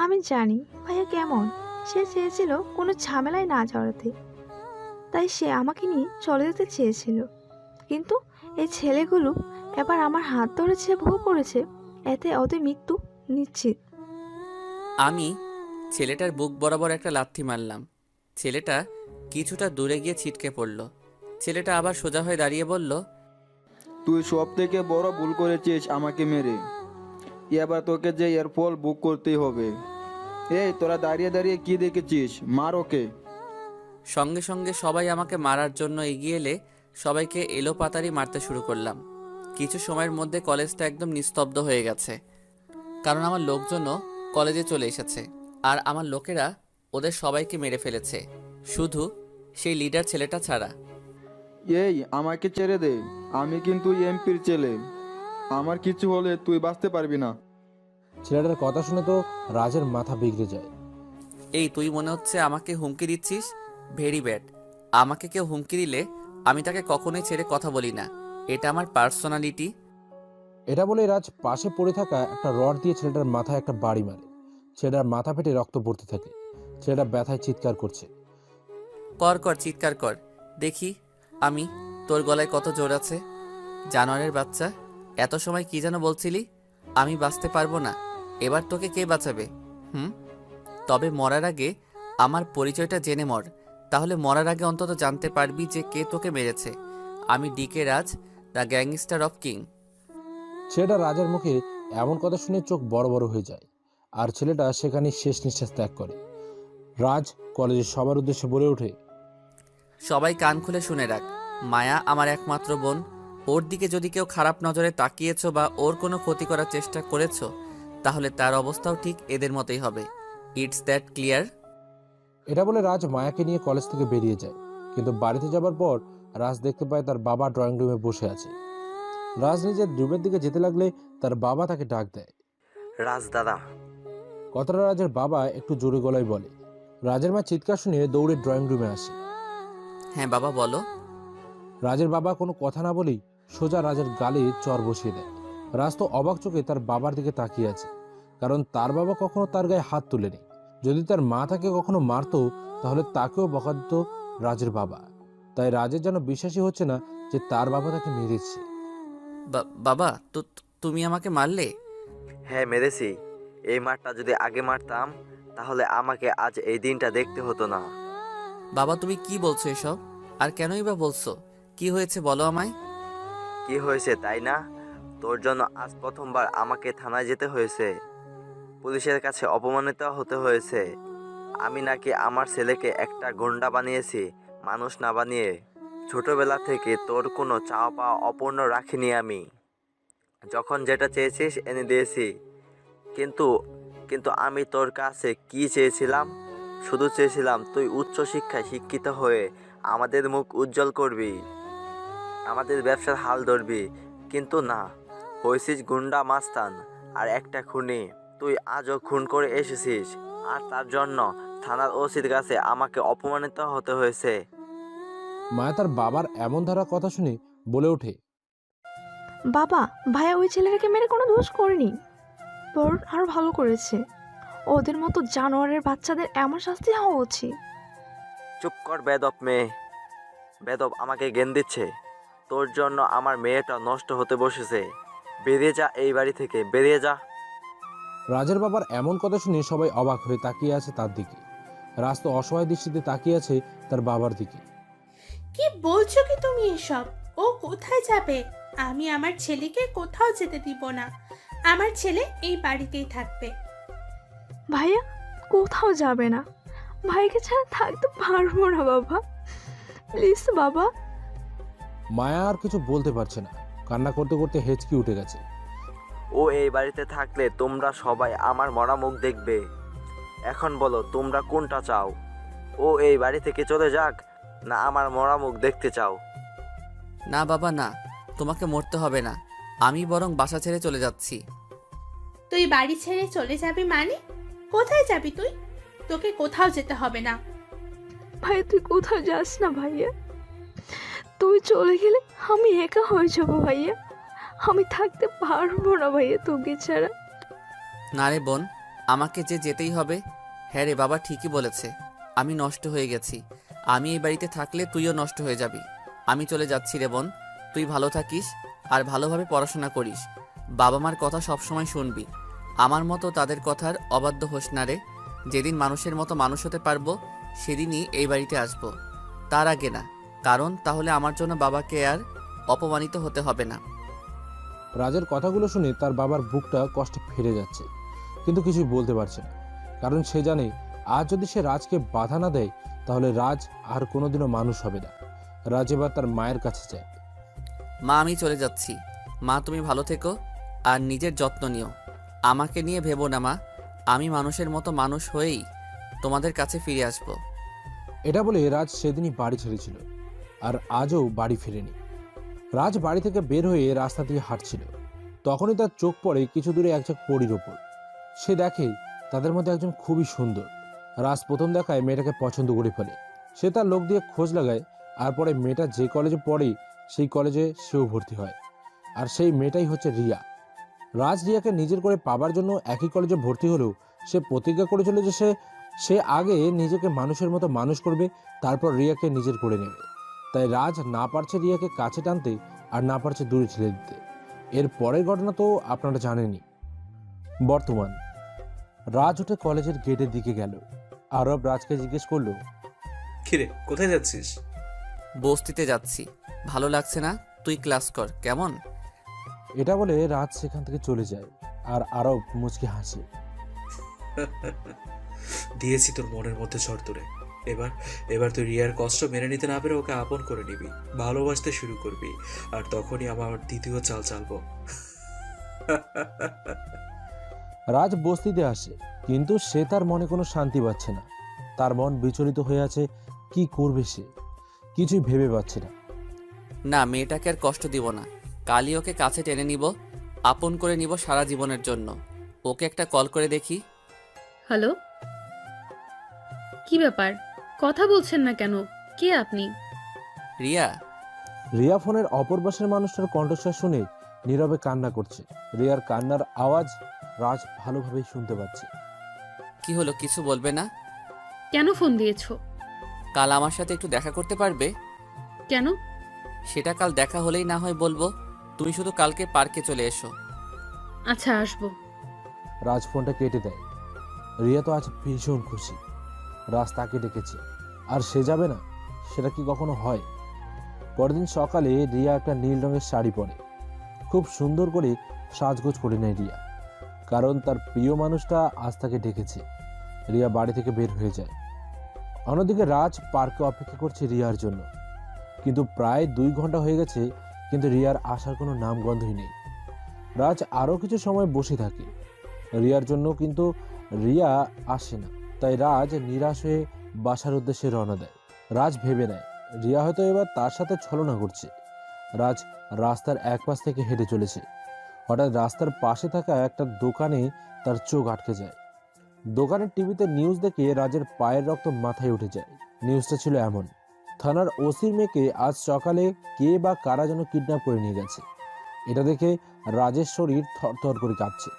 আমি জানি ভাইয়া কেমন, সে চেয়েছিল কোনো ঝামেলায় না জড়াতে, তাই সে আমাকে নিয়ে চলে যেতে চেয়েছিল। কিন্তু এই ছেলেগুলো এবার আমার হাত ধরেছে, ভুল করেছে, এতে ওদের মৃত্যু নিশ্চিত। আমি ছেলেটার বুক বরাবর একটা লাথি মারলাম। ছেলেটা কিছুটা দূরে গিয়ে ছিটকে পড়ল। ছেলেটা আবার সোজা হয়ে দাঁড়িয়ে বলল, তুই সব থেকে বড় ভুল করেছিস আমাকে মেরে। এবার তোকে যে এর ফল বুক করতেই হবে। এই তোরা দাঁড়িয়ে দাঁড়িয়ে কি দেখেছিস, মার ওকে। সঙ্গে সঙ্গে সবাই আমাকে মারার জন্য এগিয়ে এলে সবাইকে এলোপাতাড়ি মারতে শুরু করলাম। কিছু সময়ের মধ্যে কলেজটা একদম নিস্তব্ধ হয়ে গেছে, কারণ আমার লোকজনও কলেজে চলে এসেছে। আর আমার লোকেরা ওদের সবাইকে মেরে ফেলেছে, শুধু সেই লিডার ছেলেটা ছাড়া। এই আমাকে ছেড়ে দে, আমি কিন্তু এমপির ছেলে, আমার কিছু হলে তুই বাঁচতে পারবি না। ছেলেটার কথা শুনে তো রাজের মাথা বিগড়ে যায়। এই তুই মনে হচ্ছে আমাকে হুমকি দিচ্ছিস? Very bad. আমাকে কেউ হুমকি দিলে আমি তাকে কখনোই ছেড়ে কথা বলি না, এটা আমার পার্সোনালিটি। এটা বলে রাজ পাশে পড়ে থাকা একটা রড দিয়ে ছেলেটার মাথায় একটা বাড়ি মারে। ছেলেটার মাথা ফেটে রক্ত পড়তে থাকে। ছেলেটা ব্যথায় চিৎকার করছে। কর কর, চিৎকার কর, দেখি আমি তোর গলায় কত জোর আছে। জানোয়ারের বাচ্চা, এত সময় কি যেন বলছিলি? আমি বাঁচতে পারবো না, এবার তোকে কে বাঁচাবে? তবে মরার আগে আমার পরিচয়টা জেনে মর, তাহলে মরার আগে অন্তত জানতে পারবি যে কে তোকে মেরেছে। আমি DK Raj, the gangster of king. ছেলেটা রাজের মুখে এমন কথা শুনে চোখ বড় বড় হয়ে যায়, আর ছেলেটা সেখানে শেষ নিঃশ্বাস ত্যাগ করে। রাজ কলেজের সবার উদ্দেশ্যে বলে ওঠে, সবাই কান খুলে শুনে রাখ, মায়া আমার একমাত্র বোন। ওর দিকে যদি কেউ খারাপ নজরে তাকিয়েছো বা ওর কোনো ক্ষতি করার চেষ্টা করেছো, তাহলে তার অবস্থাও ঠিক এদের মতোই হবে। It's that clear? এটা বলে রাজ মায়াকে নিয়ে কলেজ থেকে বেরিয়ে যায়। কিন্তু বাড়িতে যাবার পর রাজ দেখতে পায় তার বাবা ড্রয়িং রুমে বসে আছে। রাজ নিজের রুমের দিকে যেতে লাগলে তার বাবা তাকে ডাক দেয়। রাজ দাদা। কথাটা রাজের বাবা একটু জোরে গলায় বলে। রাজের মা চিৎকার শুনে দৌড়ে ড্রয়িং রুমে আসে। হ্যাঁ বাবা বলো। রাজের বাবা কোনো কথা না বলেই সোজা রাজের গালে চর বসিয়ে দেয়। রাজ তো অবাক চোখে তার বাবার দিকে তাকিয়ে আছে, কারণ তার বাবা কখনো তার গায়ে হাত তুলেনি। যদি তার মা তাকে কখনো মারতো তাহলে তাকেও বকা দিত রাজের বাবা। তাই রাজের যেন বিশ্বাসই হচ্ছে না যে তার বাবা তাকে মেরেছে। বাবা, তুমি আমাকে মারলে? হ্যাঁ মেরেছি। এই মারটা যদি আগে মারতাম তাহলে আমাকে আজ এই দিনটা দেখতে হতো না। বাবা তুমি কি বলছো এসব? আর কেনই বা বলছো? কি হয়েছে বলো আমায়। কি হয়েছে তাই না? তোর জন্য আজ প্রথমবার আমাকে থানায় যেতে হয়েছে, পুলিশের কাছে অপমানিত হতে হয়েছে। আমি নাকি আমার ছেলেকে একটা গুন্ডা বানিয়েছি, মানুষ না বানিয়ে। ছোটবেলা থেকে তোর কোনো চাওয়া পাওয়া অপূর্ণ রাখিনি আমি। যখন যেটা চেয়েছিস এনে দিয়েছি, কিন্তু আমি তোর কাছে কি চেয়েছিলাম? শুধু চেয়েছিলাম তুই উচ্চশিক্ষায় শিক্ষিত হয়ে আমাদের মুখ উজ্জ্বল করবি, আমাদের ব্যবসার হাল ধরবি। কিন্তু না, হয়েছিস গুন্ডা মাস্তান আর একটা খুনি। তুই আজও খুন করে এসেছিস, আর তার জন্য থানার ওসির কাছে আমাকে অপমানিত হতে হয়েছে। মায়া তার বাবার এমন ধারা কথা শুনে বলে ওঠে, বাবা, ভাইয়া ওই ছেলেটাকে মেরে কোনো দোষ করেনি, তোর আরো ভালো করেছে। ওদের মতো জানোয়ারের বাচ্চাদের এমন শাস্তি হওয়া উচিত। চুপ কর বেদব মেয়ে। বেদব আমাকে জ্ঞান দিচ্ছে। তোর জন্য আমার মেয়েটা নষ্ট হতে বসেছে। বেরিয়ে যা এই বাড়ি থেকে, বেরিয়ে যা। রাজের বাবার এমন কথা শুনে সবাই অবাক হয়ে তাকিয়ে আছে তার দিকে। রাজ তো অসহায় দৃষ্টিতে তাকিয়ে আছে তার বাবার দিকে। কি বলছো কি তুমি এসব? ও কোথায় যাবে? আমি আমার ছেলেকে কোথাও যেতে দিব না। আমার ছেলে এই বাড়িতেই থাকবে। ভাইয়া কোথাও যাবে না, ভাইকে ছাড়া থাকতে পারবো না বাবা, প্লিজ বাবা। মায়া আর কিছু বলতে পারছে না, কান্না করতে করতে হেঁচকি উঠে গেছে। ও এই বাড়িতে থাকলে তোমরা সবাই আমার মরা মুখ দেখবে। এখন বলো তোমরা কোনটা চাও? ও এই বাড়ি থেকে চলে যাক, না আমার মরা মুখ দেখতে চাও? না বাবা না, তোমাকে মরতে হবে না, আমি বরং বাসা ছেড়ে চলে যাচ্ছি। তুই বাড়ি ছেড়ে চলে যাবি মানে? কোথায় যাবি তুই? তোকে কোথাও যেতে হবে না। ভাইয়া তুই কোথাও যাস না ভাইয়া, তুই চলে গেলে আমি একা হয়ে যাবো ভাইয়া, আমি থাকতে পারবো না ভাইয়া তোকে ছাড়া। না রে বোন, আমাকে যে যেতেই হবে। হ্যাঁ রে বাবা ঠিকই বলেছে, আমি নষ্ট হয়ে গেছি। আমি এই বাড়িতে থাকলে তুইও নষ্ট হয়ে যাবি। আমি চলে যাচ্ছি রে বোন, তুই ভালো থাকিস আর ভালোভাবে পড়াশোনা করিস। বাবা মার কথা সবসময় শুনবি, আমার মতো তাদের কথার অবাধ্য হোস না রে। যেদিন মানুষের মতো মানুষ হতে পারবো সেদিনই এই বাড়িতে আসবো, তার আগে না, কারণ তাহলে আমার জন্য বাবাকে আর অপমানিত হতে হবে না। রাজের কথাগুলো শুনে তার বাবার বুকটা কষ্টে ফেটে যাচ্ছে, কিন্তু কিছুই বলতে পারছে না, কারণ সে জানে আজ যদি সে রাজকে বাধা না দেয় তাহলে রাজ আর কোনোদিনও মানুষ হবে না। রাজ এবার তার মায়ের কাছে যায়। মা আমি চলে যাচ্ছি, মা তুমি ভালো থেকো আর নিজের যত্ন নিও। আমাকে নিয়ে ভেবো না মা, আমি মানুষের মতো মানুষ হয়েই তোমাদের কাছে ফিরে আসবো। এটা বলে রাজ সেদিনই বাড়ি ছেড়েছিল আর আজও বাড়ি ফেরেনি। রাজ বাড়ি থেকে বের হয়ে রাস্তা দিয়ে হাঁটছিল, তখনই তার চোখ পড়ে কিছু দূরে একজন পরীর ওপর। সে দেখে তাদের মধ্যে একজন খুবই সুন্দর। রাজ প্রথম দেখায় মেয়েটাকে পছন্দ করে ফেলে। সে তার লোক দিয়ে খোঁজ লাগায়, আর পরে মেয়েটা যে কলেজে পড়ে সেই কলেজে সেও ভর্তি হয়, আর সেই মেয়েটাই হচ্ছে রিয়া। রাজ রিয়াকে নিজের করে পাবার জন্য একই কলেজে ভর্তি হলেও সে প্রতিজ্ঞা করেছিল যে সে আগে নিজেকে মানুষের মতো মানুষ করবে, তারপর রিয়াকে নিজের করে নেবে। তাই রাজ না পারছে রিয়াকে কাছে টানতে আর না পারছে দূরে ঠেলে দিতে। এর পরের ঘটনা তো আপনারা জানেনই। বর্তমান রাজ উঠে কলেজের গেটের দিকে গেল। আরব রাজকে জিজ্ঞেস করলো, কিরে কোথায় যাচ্ছিস? বস্তিতে যাচ্ছি, ভালো লাগছে না, তুই ক্লাস কর কেমন। এটা বলে রাজ সেখান থেকে চলে যায়, আর আরব মুচকি হাসে। দিয়েছি তোর মনের মধ্যে ঝড় তুলে। এবার তুই রিয়ার কষ্ট মেনে নিতে না পেরে ওকে আপন করে নিবি, ভালোবাসতে শুরু করবি, আর তখনই আমার দ্বিতীয় চাল চালবো। রাজ বস্তিতে আসে, কিন্তু সে তার মনে কোনো শান্তি পাচ্ছে না। তার মন বিচলিত হয়ে আছে, কি করবে সে কিছুই ভেবে পাচ্ছে না। না, মেয়েটাকে আর কষ্ট দিব না, কালই ওকে কাছে টেনে নিব, আপন করে নিব সারা জীবনের জন্য। ওকে একটা কল করে দেখি। হ্যালো, কি ব্যাপার, কথা বলছেন না কেন? কে আপনি? রিয়া। রিয়া ফোনের অপর পাশের মানুষটার কণ্ঠস্বর শুনে নীরবে কান্না করছে। রিয়ার কান্নার আওয়াজ রাজ ভালোভাবেই শুনতে পাচ্ছে। কি হলো, কিছু বলবে না? কেন ফোন দিয়েছো? কাল আমার সাথে একটু দেখা করতে পারবে? কেন? সেটা কাল দেখা হলেই না হয় বলবো, তুমি শুধু কালকে পার্কে চলে এসো। আচ্ছা আসবো। রাজ ফোনটা কেটে দেয়। রিয়া তো আজ ভীষণ খুশি, রাজ তাকে ডেকেছে আর সে যাবে না, সেটা কি কখনো হয়? পরদিন সকালে রিয়া একটা নীল রঙের শাড়ি পরে খুব সুন্দর করে সাজগোজ করে নেয় রিয়া, কারণ তার প্রিয় মানুষটা আজ তাকে ডেকেছে। রিয়া বাড়ি থেকে বের হয়ে যায়। অন্যদিকে রাজ পার্কে অপেক্ষা করছে রিয়ার জন্য, কিন্তু প্রায় 2 ঘন্টা হয়ে গেছে, কিন্তু রিয়ার আসার কোনো নামগন্ধই নেই। রাজ আরও কিছু সময় বসে থাকে রিয়ার জন্য, কিন্তু রিয়া আসে না। তাই রাজ নিরাশ হয়ে বাসার উদ্দেশ্যে রওনা দেয়। রাজ ভেবে নেয় রিয়া হয়তো এবার তার সাথে ছলনা করছে। রাজ রাস্তার এক পাশ থেকে হেঁটে চলেছে। হঠাৎ রাস্তার পাশে থাকা একটা দোকানে তার চোখ আটকে যায়। দোকানের টিভিতে নিউজ দেখে রাজের পায়ের রক্ত মাথায় উঠে যায়। নিউজটা ছিল এমন, থানার ওসির মেয়েকে আজ সকালে কে বা কারা যেন কিডন্যাপ করে নিয়ে গেছে। এটা দেখে রাজের শরীর থরথর করে কাঁপছে।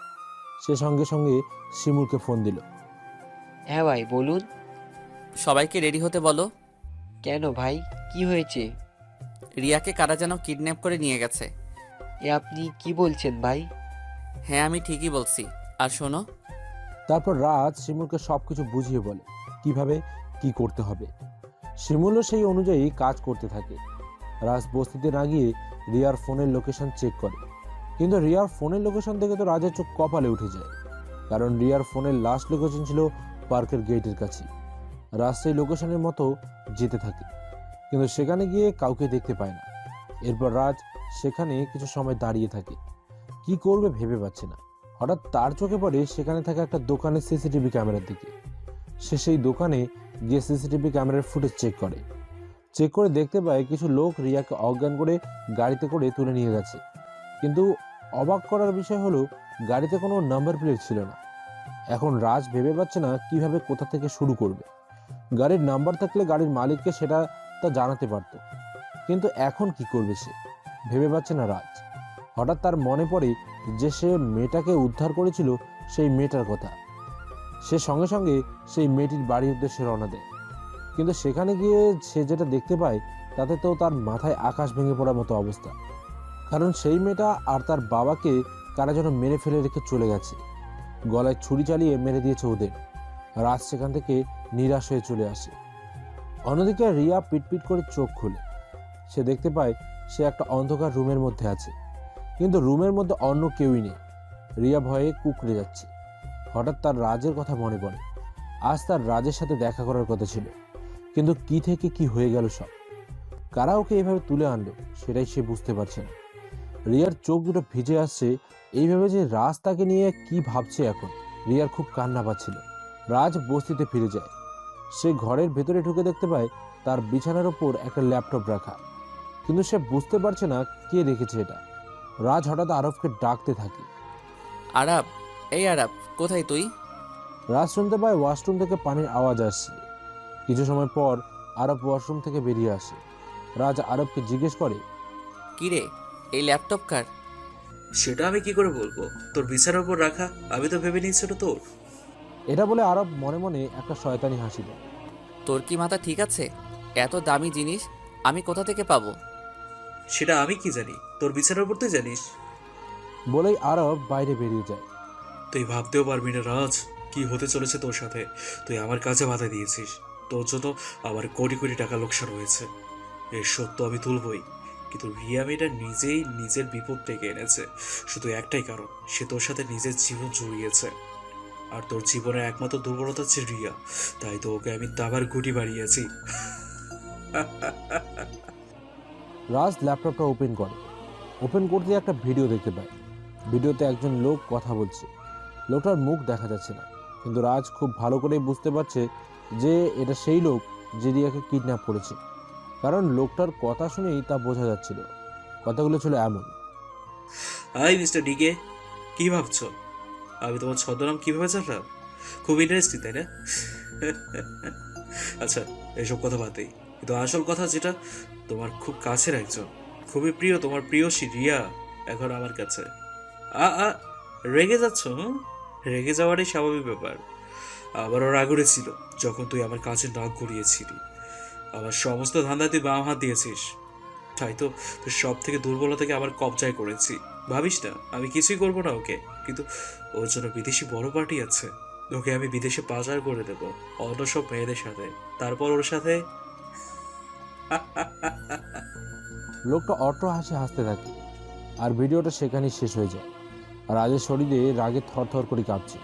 সে সঙ্গে সঙ্গে শিমুলকে ফোন দিল। হ্যাঁ ভাই বলুন। সবাইকে রেডি হতে বলো। কেন ভাই, কি হয়েছে? রিয়াকে কারা যেন কিডন্যাপ করে নিয়ে গেছে। এ আপনি কি বলছেন ভাই? হ্যাঁ আমি ঠিকই বলছি, আর শোনো। তারপর রাজ শিমুলকে সবকিছু বুঝিয়ে বলে কিভাবে কি করতে হবে। শিমুলও সেই অনুযায়ী কাজ করতে থাকে। রাজ বস্তিতে না গিয়ে রিয়ার ফোনের লোকেশন চেক করে, কিন্তু রিয়ার ফোনের লোকেশন দেখে তো রাজের চোখ কপালে উঠে যায়, কারণ রিয়ার ফোনের লাস্ট লোকেশন ছিল পার্কের গেটের কাছে। রাজ সেই লোকেশনের মতো যেতে থাকে, কিন্তু সেখানে গিয়ে কাউকে দেখতে পায় না। এরপর রাজ সেখানে কিছু সময় দাঁড়িয়ে থাকে, কি করবে ভেবে পাচ্ছে না। হঠাৎ তার চোখে পড়ে সেখানে থাকা একটা দোকানের সিসিটিভি ক্যামেরার দিকে। সে সেই দোকানে গিয়ে সিসিটিভি ক্যামেরার ফুটেজ চেক করে। চেক করে দেখতে পায় কিছু লোক রিয়াকে অজ্ঞান করে গাড়িতে করে তুলে নিয়ে গেছে। কিন্তু অবাক করার বিষয় হলো গাড়িতে কোনো নাম্বার প্লেট ছিল না। এখন রাজ ভেবে পাচ্ছে না কিভাবে কোথা থেকে শুরু করবে। গাড়ির নাম্বার থাকলে গাড়ির মালিককে সেটা তা জানাতে পারত, কিন্তু এখন কি করবে সে ভেবে পাচ্ছে না রাজ। হঠাৎ তার মনে পড়ে যে সে মেয়েটাকে উদ্ধার করেছিল, সেই মেয়েটার কথা। সে সঙ্গে সঙ্গে সেই মেয়েটির বাড়ির উদ্দেশ্যে রওনা দেয়। কিন্তু সেখানে গিয়ে সে যেটা দেখতে পায় তাতে তো তার মাথায় আকাশ ভেঙে পড়ার মতো অবস্থা। কারণ সেই মেয়েটা আর তার বাবাকে কারা যেন মেরে ফেলে রেখে চলে গেছে, গলায় ছুরি চালিয়ে মেরে দিয়েছে ওদের। রাজ সেখান থেকে নিরাশ হয়ে চলে আসে। অন্যদিকে রিয়া পিটপিট করে চোখ খুলে সে দেখতে পায় সে একটা অন্ধকার রুমের মধ্যে আছে, কিন্তু রুমের মধ্যে অন্য কেউই নেই। রিয়া ভয়ে কুঁকড়ে যাচ্ছে। হঠাৎ তার রাজের কথা মনে পড়ে। আজ তার রাজের সাথে দেখা করার কথা ছিল, কিন্তু কি থেকে কি হয়ে গেল সব। কারা ওকে এভাবে তুলে আনলো সেটাই সে বুঝতে পারছে না। রিয়ার চোখ দুটো ভিজে আসছে এইভাবে যে রাজ তাকে নিয়ে কি ভাবছে। এখন রিয়ার খুব কান্না পাচ্ছিল। রাজ বস্তিতে ফিরে যায়। সে ঘরের ভেতরে ঢুকে দেখতে পায় তার বিছানার ওপর একটা ল্যাপটপ রাখা, কিন্তু সে বুঝতে পারছে না কে রেখেছে এটা। রাজ হঠাৎ আরবকে ডাকতে থাকে। আরব, এই আরব, কোথায় তুই? রাজ শুনতে পায় ওয়াশরুম থেকে পানির আওয়াজ আসছে। কিছু সময় পর আরব ওয়াশরুম থেকে বেরিয়ে আসে। রাজ আরবকে জিজ্ঞেস করে, কিরে, এই ল্যাপটপ কার? সেটা আমি কি করে বলবো? তোর বিছানার উপর রাখা, আমি তো ভেবে নিয়েছি ওটা তোর। এটা বলে আরব মনে মনে একটা শয়তানি হাসি দেয়। তোর কি মাথা ঠিক আছে? এত দামি জিনিস আমি কোথা থেকে পাবো? সেটা আমি কি জানি, তোর বিছানার উপর তুই জানিস। বলেই আরব বাইরে বেরিয়ে যায়। তুই ভাবতেও পারবি না রাজ, কি হতে চলেছে তোর সাথে। তুই আমার কাছে বাধা দিয়েছিস, তোর জন্য আমার কোটি কোটি টাকা লোকসান হয়েছে। এর সত্য আমি তুলবই, কিন্তু রিয়া মেয়েটা নিজেই নিজের বিপদ ডেকে এনেছে। শুধু একটাই কারণ, সে তোর সাথে নিজের জীবন জড়িয়েছে। আর তোর জীবনের একমাত্র দুর্বলতা হচ্ছে রিয়া, তাই তো ওকে আমি দাবার গুটি বাড়িয়েছি। রাজ ল্যাপটপটা ওপেন করতে একটা ভিডিও দেখতে পায়। ভিডিওতে একজন লোক কথা বলছে। লোকটার মুখ দেখা যাচ্ছে না, কিন্তু রাজ খুব ভালো করেই বুঝতে পারছে যে এটা সেই লোক যে রিয়াকে কিডন্যাপ করেছে। কারণ লোকটার কথা শুনেই তা বোঝা যাচ্ছিল। কথাগুলো ছিল এমন, হাই মিস্টার ডিকে, কি ভাবছো আমি তোমার ছদ্মনাম কিভাবে জানলাম? খুব ইন্টারেস্টিং, তাই না? আচ্ছা, এসব কথা বাদ দেই, কিন্তু আসল কথা যেটা, তোমার খুব কাছের একজন, খুবই প্রিয়, তোমার প্রিয়সী রিয়া এখন আমার কাছে। রেগে যাচ্ছ? রেগে যাওয়ারই স্বাভাবিক ব্যাপার। আবারও রাগ উঠেছিল যখন তুই আমার কাছে নাক গড়িয়েছিলি। আমার সমস্ত ধান্দা তুই বাম হাত দিয়েছিস, তাই তো তুই সব থেকে দুর্বলতাকে আমার কবজায় করেছি। ভাবিস না আমি কিছুই করবো না ওকে, কিন্তু ওর জন্য বিদেশি বড় পার্টি আছে। ওকে আমি বিদেশে পাচার করে দেবো অন্য সব মেয়েদের সাথে, তারপর ওর সাথে। লোকটা অট্ট হাসি হাসতে থাকে। আর ভিডিওটা সেখানেই শেষ হয়ে যায়। রাজের শরীরে রাগে থরথর করে কাঁপছে।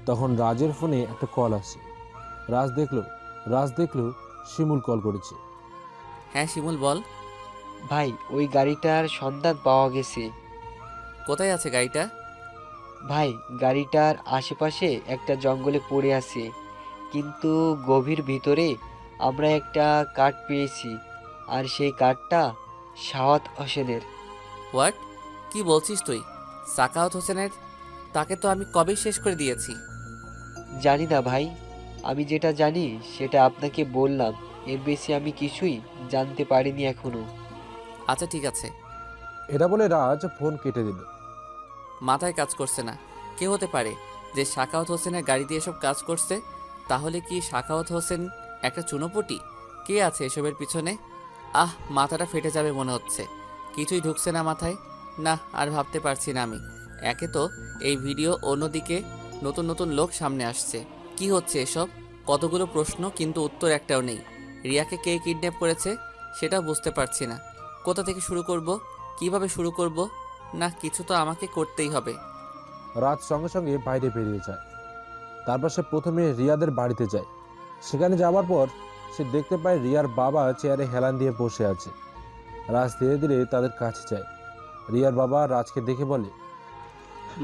তখন রাজের ফোনে একটা কল আসে। রাজ দেখলো শিমুল কল করেছে। হ্যাঁ শিমুল, বল। ভাই, ওই গাড়িটার সন্ধান পাওয়া গেছে। কোথায় আছে গাড়িটা? ভাই, গাড়িটার আশেপাশে একটা জঙ্গলে পড়ে আছে, কিন্তু গভীর ভিতরে আমরা একটা কার্ড পেয়েছি, আর সেই কার্ডটা সাওয়াত হোসেনের। হোয়াট? কি বলছিস তুই? সাকাওয়াত হোসেনের? তাকে তো আমি কবেই শেষ করে দিয়েছি। জানি না ভাই, আমি যেটা জানি সেটা আপনাকে বললাম, এর বেশি আমি কিছুই জানতে পারিনি এখনো। আচ্ছা ঠিক আছে। এটা বলে রাজ ফোন কেটে দিল। মাথায় কাজ করছে না। কে হতে পারে যে সাকাওয়াত হোসেনের গাড়িতে এসব কাজ করছে? তাহলে কি সাকাওয়াত হোসেন একটা চুনোপুটি? কে আছে এসবের পিছনে? মাথাটা ফেটে যাবে মনে হচ্ছে। কিছুই ঢুকছে না মাথায়। না, আর ভাবতে পারছি না আমি। একে তো এই ভিডিও, অন্যদিকে নতুন নতুন লোক সামনে আসছে। কি হচ্ছে এসব? কতগুলো প্রশ্ন, কিন্তু উত্তর একটাও নেই। রিয়াকে কে কিডন্যাপ করেছে সেটা বুঝতে পারছি না। কোথা থেকে শুরু করব? কিভাবে শুরু করব? না, কিছু তো আমাকে করতেই হবে। রাজ সঙ্গে সঙ্গে বাইরে বেরিয়ে যায়। তারপর সে প্রথমে রিয়াদের বাড়িতে যায়। সেখানে যাওয়ার পর সে দেখতে পায় রিয়ার বাবা চেয়ারে হেলান দিয়ে বসে আছে। রাজ ধীরে ধীরে তাদের কাছে যায়। রিয়ার বাবা রাজকে দেখে বলে,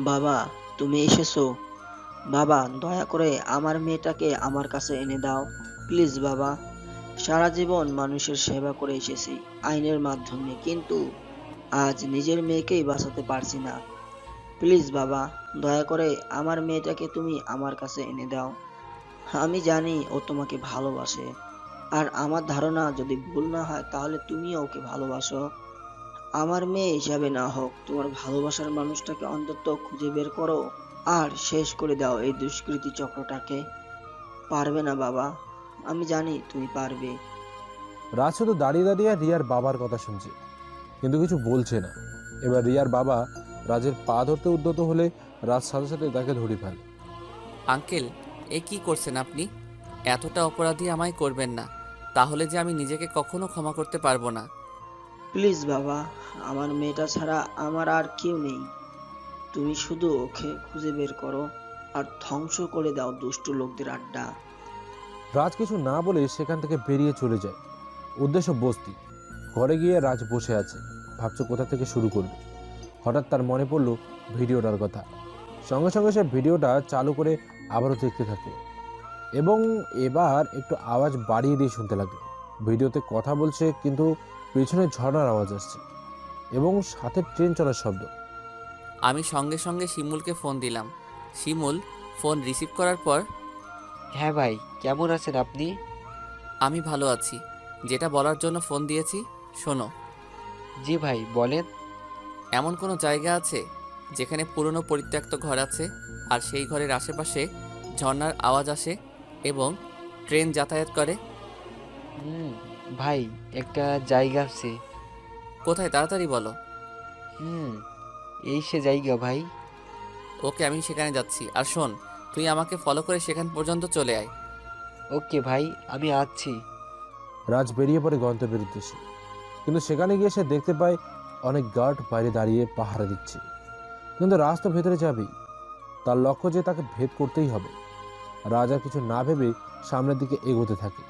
বাবা, তুমি এসেছো? বাবা, দয়া করে আমার মেয়েটাকে আমার কাছে এনে দাও প্লিজ বাবা। সারা জীবন মানুষের সেবা করে এসেছি আইনের মাধ্যমে, কিন্তু আজ নিজের মেয়েকেই বাঁচাতে পারছি না। প্লিজ বাবা, দয়া করে আমার মেয়েটাকে তুমি আমার কাছে এনে দাও। আমি জানি ও তোমাকে ভালোবাসে, আর আমার ধারণা যদি ভুল না হয় তাহলে তুমিও ওকে ভালোবাসো। আমার মেয়ে হিসাবে না হোক, তোমার ভালোবাসার মানুষটাকে অন্তত খুঁজে বের করো আর শেষ করে দাও এই দুষ্কৃতী চক্রটাকে। পারবে না বাবা? আমি জানি তুমি পারবে। রাজ শুধু দাঁড়িয়ে দাঁড়িয়ে রিয়ার বাবার কথা শুনছে, কিন্তু কিছু বলছে না। এবার রিয়ার বাবা রাজের পা ধরতে উদ্যত হলে রাজ সাথে সাথে তাকে ধরে ফেলে। আঙ্কেল, এ কি করছেন আপনি? এতটা অপরাধী আমায় করবেন না, তাহলে যে আমি নিজেকে কখনো ক্ষমা করতে পারবো না। প্লিজ বাবা, আমার মেয়েটা ছাড়া আমার আর কেউ নেই। তুমি শুধু ওকে খুঁজে বের করো আর ধ্বংস করে দাও দুষ্ট লোকদের আড্ডা। রাজ কিছু না বলে সেখান থেকে বেরিয়ে চলে যায়। উদ্দেশ্য বস্তি। ঘরে গিয়ে রাজ বসে আছে, ভাবছে কোথা থেকে শুরু করবে। হঠাৎ তার মনে পড়ল ভিডিওটার কথা। সঙ্গে সঙ্গে সে ভিডিওটা চালু করে আবারও দেখতে থাকে এবং এবার একটু আওয়াজ বাড়িয়ে দিয়ে শুনতে লাগলো। ভিডিওতে কথা বলছে, কিন্তু পেছনে ঝর্ণার আওয়াজ আসছে এবং সাথে ট্রেন চলার শব্দ। আমি সঙ্গে সঙ্গে শিমুলকে ফোন দিলাম। শিমুল ফোন রিসিভ করার পর, হ্যাঁ ভাই, কেমন আছেন আপনি? আমি ভালো আছি। যেটা বলার জন্য ফোন দিয়েছি শোনো। জি ভাই, বলেন। এমন কোনো জায়গা আছে যেখানে পুরনো পরিত্যক্ত ঘর আছে আর সেই ঘরের আশেপাশে ঝর্ণার আওয়াজ আসে এবং ট্রেন যাতায়াত করে? ভাই, একটা জায়গা আছে। কোথায়, তাড়াতাড়ি বলো। এই সে জায়গা ভাই। ওকে, আমি সেখানে যাচ্ছি। আর শোন, তুই আমাকে ফলো করে সেখান পর্যন্ত চলে আয়। ওকে ভাই, আমি আসছি। রাজ বেরিয়ে পড়ে গন্তব্যের উদ্দেশ্যে, কিন্তু সেখানে গিয়ে সে দেখতে পায় অনেক গার্ড বাইরে দাঁড়িয়ে পাহারা দিচ্ছে। কিন্তু রাজ তো ভেতরে যাবেই, তার লক্ষ্য যে তাকে ভেদ করতেই হবে। রাজ আর কিছু না ভেবে সামনের দিকে এগোতে থাকে।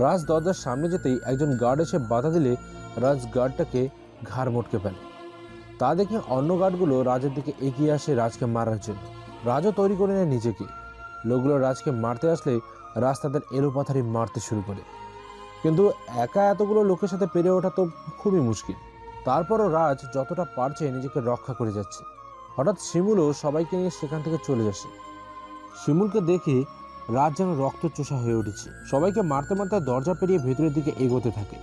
রাজ দরজার সামনে যেতেই একজন গার্ড এসে বাধা দিলে রাজ গার্ডটাকে ঘাড় মটকে ফেলে। তা দেখে অন্য গার্ডগুলো রাজের দিকে এগিয়ে আসে রাজকে মারার জন্য। রাজও তৈরি করে নেয় নিজেকে। লোকগুলো রাজকে মারতে আসলে রাজ তাদের এলোপাথারি মারতে শুরু করে, কিন্তু একা এতগুলো লোকের সাথে পেরে ওঠা তো খুবই মুশকিল। তারপরও রাজ যতটা পারছে নিজেকে রক্ষা করে যাচ্ছে। হঠাৎ শিমুলও সবাইকে নিয়ে সেখান থেকে চলে আসে। শিমুলকে দেখে রাজ যেন রক্তচোষা হয়ে উঠেছে। সবাইকে মারতে মারতে দরজা পেরিয়ে ভেতরের দিকে এগোতে থাকে।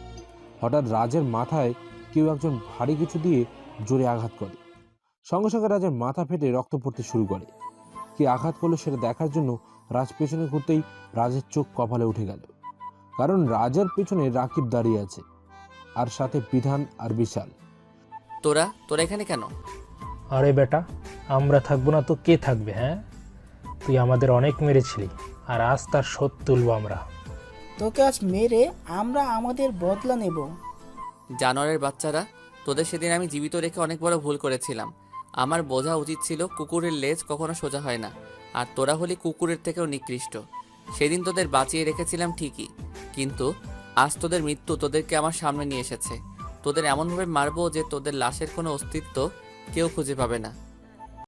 হঠাৎ রাজের মাথায় কেউ একজন ভারী কিছু দিয়ে জোরে আঘাত করে। সঙ্গে সঙ্গে রাজের মাথা ফেটে রক্ত পড়তে শুরু করে। কে আঘাত করলো সেটা দেখার জন্য রাজ পেছনে ঘুরতেই রাজের চোখ কপালে উঠে গেল, কারণ রাজের পেছনে রাকিব দাঁড়িয়ে আছে, আর সাথে বিধান আর বিশাল। তোরা এখানে কেন? আরে বেটা, আমরা থাকবো না তো কে থাকবে? হ্যাঁ, তুই আমাদের অনেক মেরেছিলি, আর আজ তার শোধ তুলব আমরা। তোকে আজ মেরে আমরা আমাদের বদলা নেব। জানোয়ারের বাচ্চারা, তোদের সেদিন আমি জীবিত রেখে অনেক বড় ভুল করেছিলাম। আমার বোঝা উচিত ছিল কুকুরের লেজ কখনো সোজা হয় না, আর তোরা হলি কুকুরের থেকেও নিকৃষ্ট। সেদিন তোদের বাঁচিয়ে রেখেছিলাম ঠিকই, কিন্তু আজ তোদের মৃত্যু তোদেরকে আমার সামনে নিয়ে এসেছে। তোদের এমনভাবে মারবো যে তোদের লাশের কোনো অস্তিত্ব কেউ খুঁজে পাবে না।